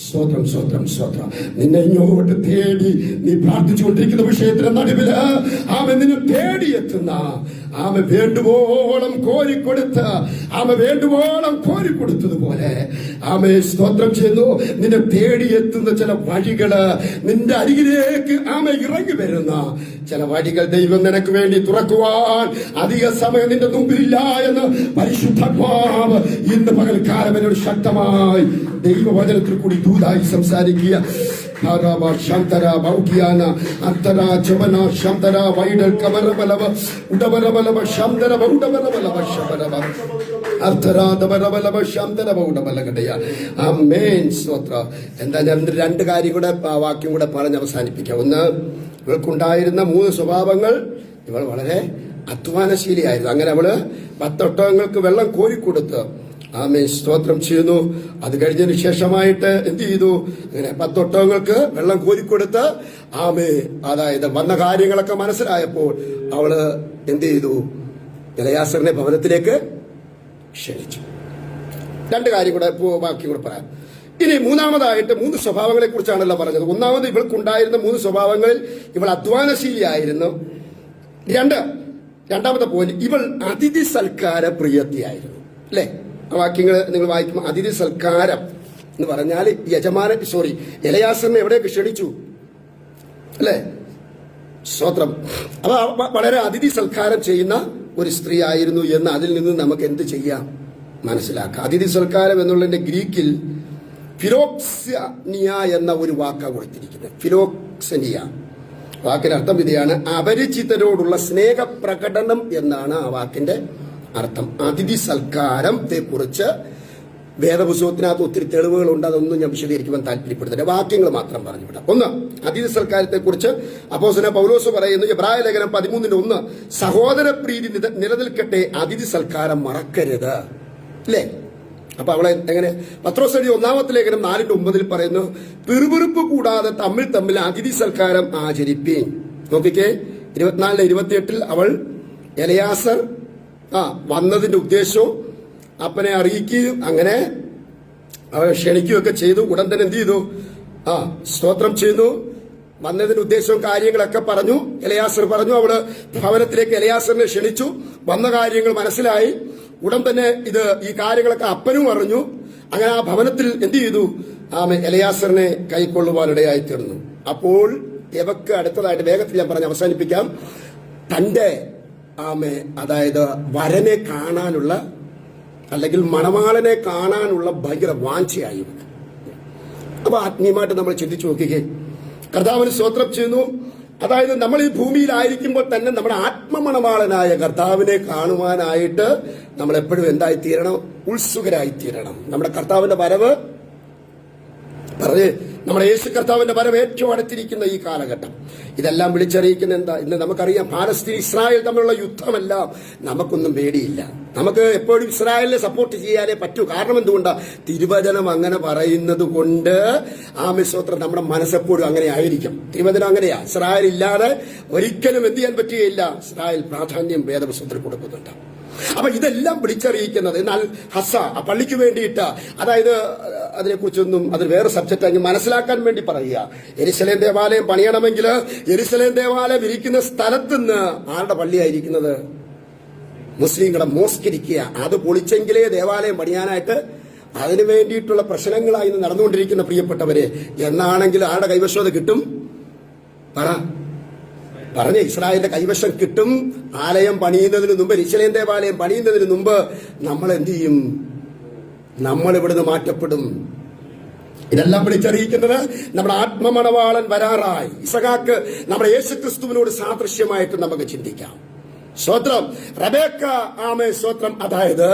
സ്തോത്രം, സ്തോത്രം, സ്തോത്രം. നിന്നെ ഇങ്ങോട്ട് തേടി നീ പ്രാർത്ഥിച്ചുകൊണ്ടിരിക്കുന്ന വിഷയത്തിന് നടുവില് ആമേ, നിന്നെ തേടിയെത്തുന്ന വേണ്ടുവോളം കോരിക്കൊടുത്തതുപോലെ സ്തോത്രം ചെയ്യുന്നു. നിന്നെ തേടിയെത്തുന്ന ചില വഴികള്, നിന്റെ അരികിലേക്ക് ഇറങ്ങി വരുന്ന ചില വഴികൾ ദൈവം നിനക്ക് വേണ്ടി തുറക്കുവാൻ അധിക സമയം നിന്റെ മുമ്പിലില്ല എന്ന് പരിശുദ്ധാത്മാവ് ഇന്ന് പകൽക്കാലം എന്നോട് ശക്തമായി ദൈവവചനത്തിൽ കൂടി ദൂതായി സംസാരിക്കുക. എന്താ ഞാൻ രണ്ട് കാര്യം കൂടെ വാക്യം കൂടെ പറഞ്ഞ് അവസാനിപ്പിക്കാം. ഒന്ന്, ഇവൾക്കുണ്ടായിരുന്ന 3 സ്വഭാവങ്ങൾ. ഇവൾ വളരെ അധ്വാനശീലിയായിരുന്നു. അങ്ങനെ അവള് 10 ഒട്ടകങ്ങൾക്ക് വെള്ളം കോരിക്കൊടുത്ത് സ്തോത്രം ചെയ്യുന്നു. അത് കഴിഞ്ഞതിന് ശേഷമായിട്ട് എന്ത് ചെയ്തു? അങ്ങനെ 10 ഒട്ടകങ്ങൾക്ക് വെള്ളം കോരിക്കൊടുത്ത് അതായത് വന്ന കാര്യങ്ങളൊക്കെ മനസ്സിലായപ്പോൾ അവള് എന്ത് ചെയ്തു? എലയാസറിനെ ഭവനത്തിലേക്ക് ക്ഷണിച്ചു. 2 കാര്യം കൂടെ ബാക്കി കൂടെ പറയാം. ഇനി മൂന്നാമതായിട്ട് 3 സ്വഭാവങ്ങളെ കുറിച്ചാണല്ലോ പറഞ്ഞത്. ഒന്നാമത്, ഇവൾക്കുണ്ടായിരുന്ന 3 സ്വഭാവങ്ങളിൽ ഇവൾ അധ്വാനശീലിയായിരുന്നു. രണ്ടാമത്തെ പോയിന്റ്, ഇവൾ അതിഥി സൽക്കാര പ്രിയത്തിയായിരുന്നു. അല്ലെ? ആ വാക്യങ്ങൾ നിങ്ങൾ വായിക്കുമ്പോൾ അതിഥി സൽക്കാരം എന്ന് പറഞ്ഞാൽ എലയാസറിനെ എവിടെയൊക്കെ ക്ഷണിച്ചു, അല്ലെ? സ്തോത്രം. അപ്പൊ വളരെ അതിഥി സൽക്കാരം ചെയ്യുന്ന ഒരു സ്ത്രീ ആയിരുന്നു എന്ന് അതിൽ നിന്ന് നമുക്ക് എന്ത് ചെയ്യാം? മനസ്സിലാക്കാം. അതിഥി സൽക്കാരം എന്നുള്ളതിന്റെ ഗ്രീക്കിൽ ഫിലോക്സനിയ എന്ന ഒരു വാക്കാണ് കൊടുത്തിരിക്കുന്നത്. ഫിലോക്സനിയ വാക്കിന്റെ അർത്ഥം ഇതാണ്: അപരിചിതരോടുള്ള സ്നേഹപ്രകടനം എന്നാണ് ആ വാക്കിന്റെ അർത്ഥം. അതിഥി സൽക്കാരത്തെ കുറിച്ച് വേദപുസ്തകത്തിനകത്ത് ഒത്തിരി തെളിവുകളുണ്ട്. അതൊന്നും ഞാൻ വിശദീകരിക്കുവാൻ താല്പര്യപ്പെടുന്നില്ല. വാക്യങ്ങൾ മാത്രം പറഞ്ഞു വിടാം. ഒന്ന്, അതിഥി സൽക്കാരത്തെ കുറിച്ച് അപ്പോസ്തലനായ പൗലോസ് പറയുന്നു, എബ്രായ ലേഖനം 13:1, സഹോദര പ്രീതി നിലനിൽക്കട്ടെ, അതിഥി സൽക്കാരം മറക്കരുത്. അല്ലേ? അപ്പൊ അവളെ എങ്ങനെ? പത്രോസ് എഴുതിയ 1-ാമത്തെ ലേഖനം 4:9 പറയുന്നു, പിറുപിറുപ്പ് കൂടാതെ തമ്മിൽ അതിഥി സൽക്കാരം ആചരിപ്പീൻ. നോക്കിക്കേ, 24-28 അവൾ എലയാസർ വന്നതിന്റെ ഉദ്ദേശവും അപ്പനെ അറിയിക്കുകയും അങ്ങനെ അവൾ ക്ഷണിക്കുകയൊക്കെ ചെയ്തു. ഉടൻ തന്നെ എന്ത് ചെയ്തു? സ്തോത്രം ചെയ്യുന്നു. വന്നതിന്റെ ഉദ്ദേശവും കാര്യങ്ങളൊക്കെ പറഞ്ഞു. എലയാസർ പറഞ്ഞു. അവള് ഭവനത്തിലേക്ക് എലയാസറിനെ ക്ഷണിച്ചു. വന്ന കാര്യങ്ങൾ മനസ്സിലായി. ഉടൻ തന്നെ ഈ കാര്യങ്ങളൊക്കെ അപ്പനും അറിഞ്ഞു. അങ്ങനെ ആ ഭവനത്തിൽ എന്ത് ചെയ്തു? എലയാസറിനെ കൈക്കൊള്ളുവാനിടയായി തീർന്നു. അപ്പോൾ ഇവക്ക് അടുത്തതായിട്ട് വേഗത്തിൽ ഞാൻ പറഞ്ഞ് അവസാനിപ്പിക്കാം. തന്റെ അതായത് വരനെ കാണാനുള്ള അല്ലെങ്കിൽ മണവാളനെ കാണാനുള്ള ഭയങ്കര വാഞ്ചയായി. അപ്പൊ ആത്മീയമായിട്ട് നമ്മൾ ചിന്തിച്ചു നോക്കിക്കേ. കർത്താവിന് സ്തോത്രം ചെയ്യുന്നു. അതായത് നമ്മൾ ഈ ഭൂമിയിലായിരിക്കുമ്പോൾ തന്നെ നമ്മുടെ ആത്മമണവാളനായ കർത്താവിനെ കാണുവാനായിട്ട് നമ്മൾ എപ്പോഴും എന്തായിത്തീരണം? ഉത്സുകരായിത്തീരണം. നമ്മുടെ കർത്താവിന്റെ വരവ് നമ്മുടെ യേശു കർത്താവിന്റെ വരവ് ഏറ്റവും അടുത്തിരിക്കുന്ന ഈ കാലഘട്ടം. ഇതെല്ലാം വിളിച്ചറിയിക്കുന്ന എന്താ? ഇന്ന് നമുക്കറിയാം, പാലസ്തീൻ ഇസ്രായേൽ തമ്മിലുള്ള യുദ്ധമെല്ലാം നമുക്കൊന്നും പേടിയില്ല. നമുക്ക് എപ്പോഴും ഇസ്രായേലിനെ സപ്പോർട്ട് ചെയ്യാനേ പറ്റൂ. കാരണം എന്തുകൊണ്ടാ? തിരുവചനം അങ്ങനെ പറയുന്നത് കൊണ്ട്. സ്തോത്രം. നമ്മുടെ മനസ്സെപ്പോഴും അങ്ങനെ ആയിരിക്കും. തിരുവചനം അങ്ങനെയാ. ഇസ്രായേൽ ഇല്ലാതെ ഒരിക്കലും എന്ത് ചെയ്യാൻ പറ്റുകയില്ല. ഇസ്രായേൽ പ്രാധാന്യം വേദപുസ്തകത്തിൽ കൊടുക്കുന്നുണ്ട്. അപ്പൊ ഇതെല്ലാം വിളിച്ചറിയിക്കുന്നത്. എന്നാൽ പള്ളിക്ക് വേണ്ടിയിട്ട്, അതായത് അതിനെക്കുറിച്ചൊന്നും അതിൽ വേറെ സബ്ജക്റ്റ് ആയി മനസ്സിലാക്കാൻ വേണ്ടി പറയുക. യെരുശലേം ദേവാലയം പണിയണമെങ്കിൽ യെരുശലേം ദേവാലയം ഇരിക്കുന്ന സ്ഥലത്തുനിന്ന് ആരുടെ പള്ളിയായിരിക്കുന്നത്? മുസ്ലിങ്ങളുടെ മോസ്ക് ഇരിക്കുക. അത് പൊളിച്ചെങ്കിലേ ദേവാലയം പണിയാനായിട്ട് അതിനു വേണ്ടിയിട്ടുള്ള പ്രശ്നങ്ങളായി നടന്നുകൊണ്ടിരിക്കുന്ന പ്രിയപ്പെട്ടവരെ. എന്നാണെങ്കിൽ ആരുടെ കൈവശം അത് കിട്ടും? പറഞ്ഞ ഇസ്രായേലിന്റെ കൈവശം കിട്ടും. ആലയം പണിയുന്നതിന് മുമ്പ്, യെരുശലേം ദേവാലയം പണിയുന്നതിന് മുമ്പ് നമ്മൾ എന്ത് ചെയ്യും? നമ്മൾ ഇവിടുന്ന് മാറ്റപ്പെടും. ഇതെല്ലാം വിളിച്ചറിയിക്കുന്നത് നമ്മുടെ ആത്മമണവാളൻ വരാറായി. ഇസഹാക്ക് നമ്മുടെ യേശുക്രിസ്തുവിനോട് സാദൃശ്യമായിട്ട് നമുക്ക് ചിന്തിക്കാം. സ്തോത്രം. റബേക്ക സ്തോത്രം. അതായത്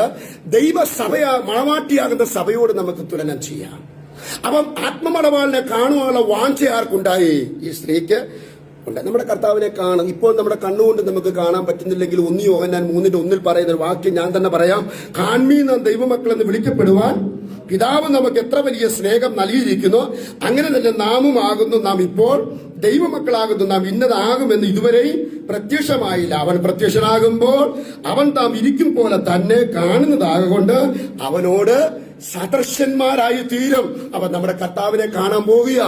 ദൈവസഭയ മണവാട്ടിയാകുന്ന സഭയോട് നമുക്ക് തുലനം ചെയ്യാം. അപ്പം ആത്മമണവാളിനെ കാണുവാനുള്ള വാഞ്ച ആർക്കുണ്ടായി? ഈ സ്ത്രീക്ക് ഉണ്ട്. നമ്മുടെ കർത്താവിനെ കാണും. ഇപ്പോൾ നമ്മുടെ കണ്ണുകൊണ്ട് നമുക്ക് കാണാൻ പറ്റുന്നില്ലെങ്കിൽ 1 യോഹന്നാൻ 3:1 പറയുന്ന ഒരു വാക്യം ഞാൻ തന്നെ പറയാം. കാൺമീൻ ദൈവമക്കൾ എന്ന് വിളിക്കപ്പെടുവാൻ പിതാവ് നമുക്ക് എത്ര വലിയ സ്നേഹം നൽകിയിരിക്കുന്നു, അങ്ങനെ തന്നെ നാമുമാകുന്നു. നാം ഇപ്പോൾ ദൈവമക്കളാകുന്നു. നാം ഇന്നതാകുമെന്ന് ഇതുവരെയും പ്രത്യക്ഷമായില്ല. അവൻ പ്രത്യക്ഷനാകുമ്പോൾ അവൻ താം ഇരിക്കും പോലെ തന്നെ കാണുന്നതാകൊണ്ട് അവനോട് സദൃശന്മാരായി തീരും. അവൻ നമ്മുടെ കർത്താവിനെ കാണാൻ പോവുക.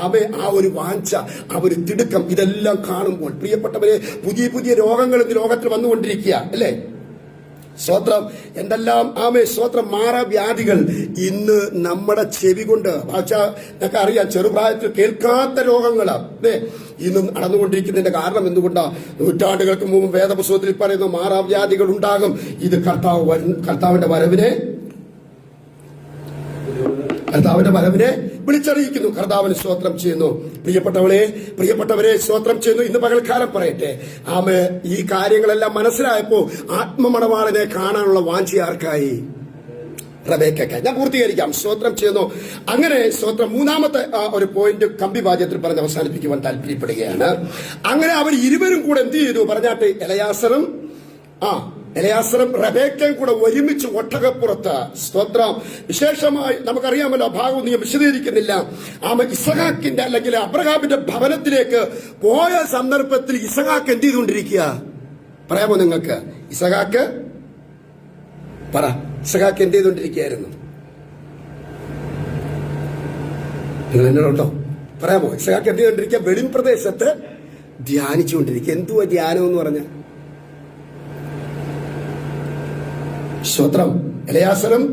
ആമേ ആ ഒരു വാഞ്ച, ആ ഒരു തിടുക്കം, ഇതെല്ലാം കാണുമ്പോൾ പ്രിയപ്പെട്ടവരെ, പുതിയ പുതിയ രോഗങ്ങൾ ഇന്ന് ലോകത്തിൽ വന്നുകൊണ്ടിരിക്കുക അല്ലേ? സ്തോത്രം. എന്തെല്ലാം ആമേ സ്തോത്രം. മാറാവ്യാധികൾ ഇന്ന് നമ്മുടെ ചെവി കൊണ്ട് ഞങ്ങൾക്ക് അറിയാം, ചെറുപ്രായത്തിൽ കേൾക്കാത്ത രോഗങ്ങളാണ് ഇന്നും നടന്നുകൊണ്ടിരിക്കുന്നതിന്റെ കാരണം എന്തുകൊണ്ടാ? നൂറ്റാണ്ടുകൾക്ക് മുമ്പ് വേദപുസ്തകത്തിൽ പറയുന്ന മാറാവ്യാധികൾ ഉണ്ടാകും. ഇത് കർത്താവിന്റെ വരവിനെ വിളിച്ചറിയിക്കുന്നു. കർത്താവിന് സ്തോത്രം ചെയ്യുന്നു. പ്രിയപ്പെട്ടവരെ സ്തോത്രം ചെയ്യുന്നു. ഇന്ന് പകൽക്കാലം പറയട്ടെ, ആമേ ഈ കാര്യങ്ങളെല്ലാം മനസ്സിലായപ്പോ ആത്മമണവാളനെ കാണാനുള്ള വാഞ്ച ആർക്കായി? റബേക്കയ്ക്ക്. ഞാൻ പൂർത്തീകരിക്കാം. സ്തോത്രം ചെയ്യുന്നു. അങ്ങനെ സ്തോത്രം മൂന്നാമത്തെ ഒരു പോയിന്റ് കമ്പിവാദ്യത്തിൽ പറഞ്ഞ് അവസാനിപ്പിക്കുവാൻ താല്പര്യപ്പെടുകയാണ്. അങ്ങനെ അവർ ഇരുവരും കൂടെ എന്ത് ചെയ്തു പറഞ്ഞാട്ടെ? എലയാസറും റബേക്കയും കൂടെ ഒരുമിച്ച് ഒട്ടകപ്പുറത്ത്, സ്തോത്രം, വിശേഷമായി നമുക്കറിയാമല്ലോ, ഭാഗം നീ വിശദീകരിക്കുന്നില്ല. ഇസഹാക്കിന്റെ അല്ലെങ്കിൽ അബ്രഹാമിന്റെ ഭവനത്തിലേക്ക് പോയ സന്ദർഭത്തിൽ ഇസഹാക്ക് എന്ത് ചെയ്തുകൊണ്ടിരിക്കുക പറയാമോ നിങ്ങൾക്ക്? ഇസഹാക്ക് എന്ത് ചെയ്തുകൊണ്ടിരിക്കുകയായിരുന്നു? നിങ്ങൾ എന്നോടുണ്ടോ? പറയാമോ? ഇസഹാക്ക് എന്ത് ചെയ്തുകൊണ്ടിരിക്കുക? വെളിം പ്രദേശത്ത് ധ്യാനിച്ചുകൊണ്ടിരിക്കുക. എന്തുവാ ധ്യാനം എന്ന് പറഞ്ഞ? സ്തോത്രം. എലയാസറും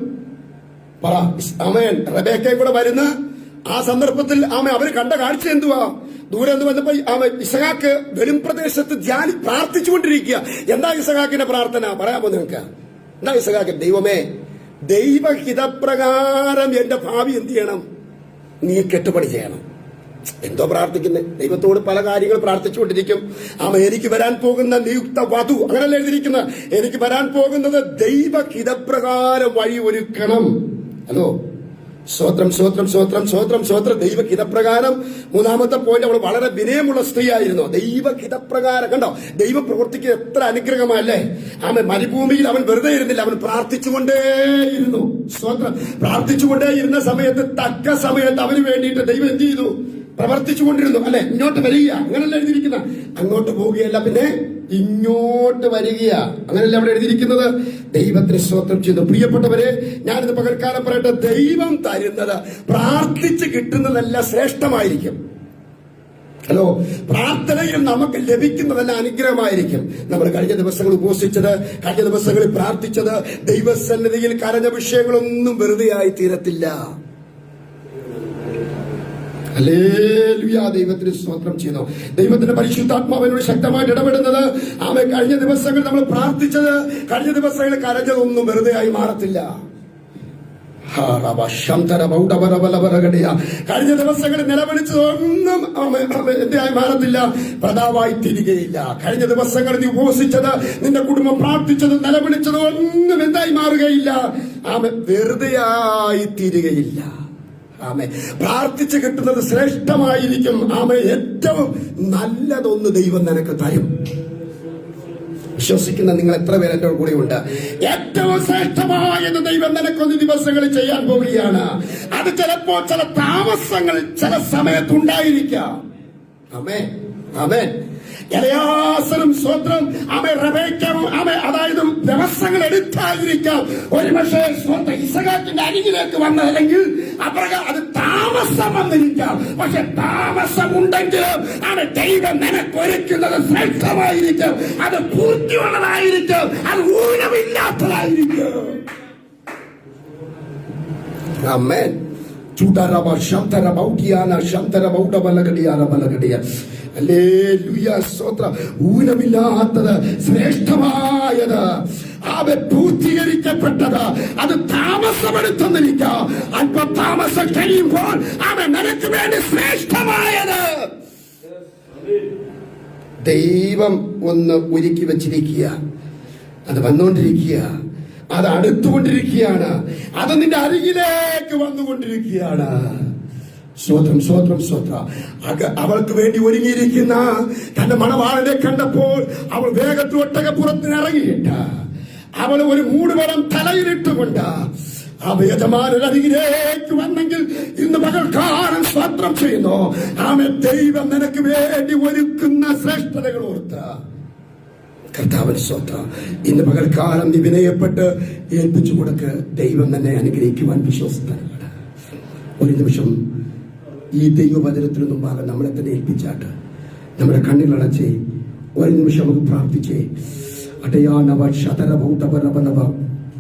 റബേക്കയും കൂടെ വരുന്ന ആ സന്ദർഭത്തിൽ അവര് കണ്ട കാഴ്ച എന്തുവാ? ദൂരെ എന്ന് വന്നപ്പോ ഇസഹാക്ക് വെളിം പ്രദേശത്ത് പ്രാർത്ഥിച്ചുകൊണ്ടിരിക്കുക. എന്താ ഇസഹാക്കിന്റെ പ്രാർത്ഥന പറയാമോ നിങ്ങൾക്ക്? എന്താ ഇസഹാക്ക്? ദൈവമേ, ദൈവഹിതപ്രകാരം എന്റെ ഭാവി എന്ത് ചെയ്യണം? നീ കെട്ടുപണി ചെയ്യണം. എന്തോ പ്രാർത്ഥിക്കുന്നത്? ദൈവത്തോട് പല കാര്യങ്ങൾ പ്രാർത്ഥിച്ചുകൊണ്ടിരിക്കും. എനിക്ക് വരാൻ പോകുന്ന നിയുക്ത വധു, അങ്ങനല്ല എഴുതിയിരിക്കുന്നത്. എനിക്ക് വരാൻ പോകുന്നത് ദൈവഹിതപ്രകാരം വഴി ഒരുക്കണം. ഹലോ, സ്വോത്രം. ദൈവഹിതപ്രകാരം. മൂന്നാമത്തെ പോയിന്റ്, അവൾ വളരെ വിനയമുള്ള സ്ത്രീ ആയിരുന്നു. ദൈവഹിതപ്രകാരം. കണ്ടോ, ദൈവ പ്രവർത്തിക്കുക എത്ര അനുഗ്രഹമല്ലേ? മരുഭൂമിയിൽ അവൻ വെറുതെ ഇരുന്നില്ല, അവൻ പ്രാർത്ഥിച്ചുകൊണ്ടേയിരുന്നു. സ്വോത്രം. പ്രാർത്ഥിച്ചുകൊണ്ടേയിരുന്ന സമയത്ത് തക്ക സമയത്ത് അവന് വേണ്ടിയിട്ട് ദൈവം എന്ത് ചെയ്തു? പ്രവർത്തിച്ചുകൊണ്ടിരുന്നു അല്ലെ? ഇങ്ങോട്ട് വരിക, അങ്ങനല്ല എഴുതിയിരിക്കുന്ന. അങ്ങോട്ട് പോവുകയല്ല, പിന്നെ ഇങ്ങോട്ട് വരിക, അങ്ങനല്ല അവിടെ എഴുതിയിരിക്കുന്നത്. ദൈവത്തിന് സ്തോത്രം ചെയ്തു. പ്രിയപ്പെട്ടവരെ, ഞാനിന്ന് പകൽക്കാലം പറയട്ടെ, ദൈവം തരുന്നത് പ്രാർത്ഥിച്ച് കിട്ടുന്നതല്ല ശ്രേഷ്ഠമായിരിക്കും. ഹലോ, പ്രാർത്ഥനയിൽ നമുക്ക് ലഭിക്കുന്നതെല്ലാം അനുഗ്രഹമായിരിക്കും. നമ്മൾ കഴിഞ്ഞ ദിവസങ്ങൾ ഉപവസിച്ചത്, കഴിഞ്ഞ ദിവസങ്ങളിൽ പ്രാർത്ഥിച്ചത്, ദൈവസന്നിധിയിൽ കരഞ്ഞ വിഷയങ്ങളൊന്നും വെറുതെ ആയി തീരത്തില്ല. ഹല്ലേലൂയ. ദൈവത്തിന് സ്തോത്രം ചെയ്യുന്നു. ദൈവത്തിന്റെ പരിശുദ്ധാത്മാവിനോട് ശക്തമായിട്ട് ഇടപെടുന്നത്. കഴിഞ്ഞ ദിവസങ്ങൾ നമ്മൾ പ്രാർത്ഥിച്ചത്, കഴിഞ്ഞ ദിവസങ്ങൾ കരഞ്ഞതൊന്നും വെറുതെ ആയി മാറത്തില്ല. കഴിഞ്ഞ ദിവസങ്ങളിൽ നിലവിളിച്ചതൊന്നും എന്തായി മാറത്തില്ല, പ്രതാവായി തീരുകയില്ല. കഴിഞ്ഞ ദിവസങ്ങളിൽ നീ ഉപവസിച്ചത്, നിന്റെ കുടുംബം പ്രാർത്ഥിച്ചത്, നിലവിളിച്ചത് ഒന്നും എന്തായി മാറുകയില്ല, വെറുതെയായി തീരുകയില്ല. പ്രാർത്ഥിച്ച് കിട്ടുന്നത് ശ്രേഷ്ഠമായിരിക്കും. ഏറ്റവും നല്ലതൊന്ന് ദൈവം നിനക്ക് തരും. വിശ്വസിക്കുന്ന നിങ്ങൾ എത്ര പേര് എന്റെ കൂടെ ഉണ്ട്? ഏറ്റവും ശ്രേഷ്ഠമായത് ദൈവം നിനക്കൊന്ന് ദിവസങ്ങളിൽ ചെയ്യാൻ പോവുകയാണ്. അത് ചിലപ്പോ ചില താമസങ്ങൾ ചില സമയത്തുണ്ടായിരിക്കാം. ആമേൻ, ആമേൻ. എലയാസറും സ്വത്രം റബേക്കയും അതായത് ദിവസങ്ങൾ എടുത്തായിരിക്കാം ഒരുപക്ഷെ ഇസഹാക്കിന്റെ അരികിലേക്ക് വന്നതല്ലെങ്കിൽ അത് താമസം വന്നിരിക്കാം. പക്ഷെ താമസമുണ്ടെങ്കിലും ദൈവം നിനക്കൊരുക്കുന്നത് ശ്രേഷ്ഠമായിരിക്കും. അത് പൂർത്തിയുള്ളതായിരിക്കും. അത് ഊനമില്ലാത്തതായിരിക്കും. ആമേൻ. ഊനമില്ലാത്തത്, ശ്രേഷ്ഠമായത്, പൂർത്തീകരിക്കപ്പെട്ടത്, അത് താമസമെടുത്തെന്നിരിക്കാം. അല്പം താമസം കഴിയുമ്പോൾ നിനക്ക് വേണ്ടി ശ്രേഷ്ഠമായത് ദൈവം ഒന്ന് ഒരുക്കി വച്ചിരിക്കുക. അത് വന്നുകൊണ്ടിരിക്കുക, അത് അടുത്തുകൊണ്ടിരിക്കുകയാണ്, അത് നിന്റെ അരികിലേക്ക് വന്നുകൊണ്ടിരിക്കുകയാണ്. സ്വത്രം സ്വത്രം സ്വത്രം. അവൾക്ക് വേണ്ടി ഒരുങ്ങിയിരിക്കുന്ന തന്റെ മണവാളനെ കണ്ടപ്പോൾ അവൾ വേഗത്തിൽ ഒട്ടകപ്പുറത്തിന് ഇറങ്ങിയിട്ട് അവൾ ഒരു മൂടുപടം തലയിലിട്ടുകൊണ്ട് യജമാനരികിലേക്ക് വന്നെങ്കിൽ ഇന്ന് പകൽക്കാലം സ്വത്രം ചെയ്യുന്നു. ദൈവം നിനക്ക് വേണ്ടി ഒരുക്കുന്ന ശ്രേഷ്ഠതകൾ ഓർത്ത് കർത്താവിന് സ്വത്രം. ഇന്ന് പകൽക്കാലം നീ വിനയപ്പെട്ട് ഏൽപ്പിച്ചു കൊടുക്ക്. ദൈവം തന്നെ അനുഗ്രഹിക്കുവാൻ വിശ്വസ്തനാണ്. ഒരു നിമിഷം ഈ ദൈവവചനത്തിന് മുമ്പാകെ നമ്മളെ തന്നെ ഏൽപ്പിച്ചാട്ട് നമ്മുടെ കണ്ണിലടച്ചേ ഒരു നിമിഷം നമുക്ക് പ്രാർത്ഥിച്ചേ. അടയാ നവ ശതരഭൂതപരവനവ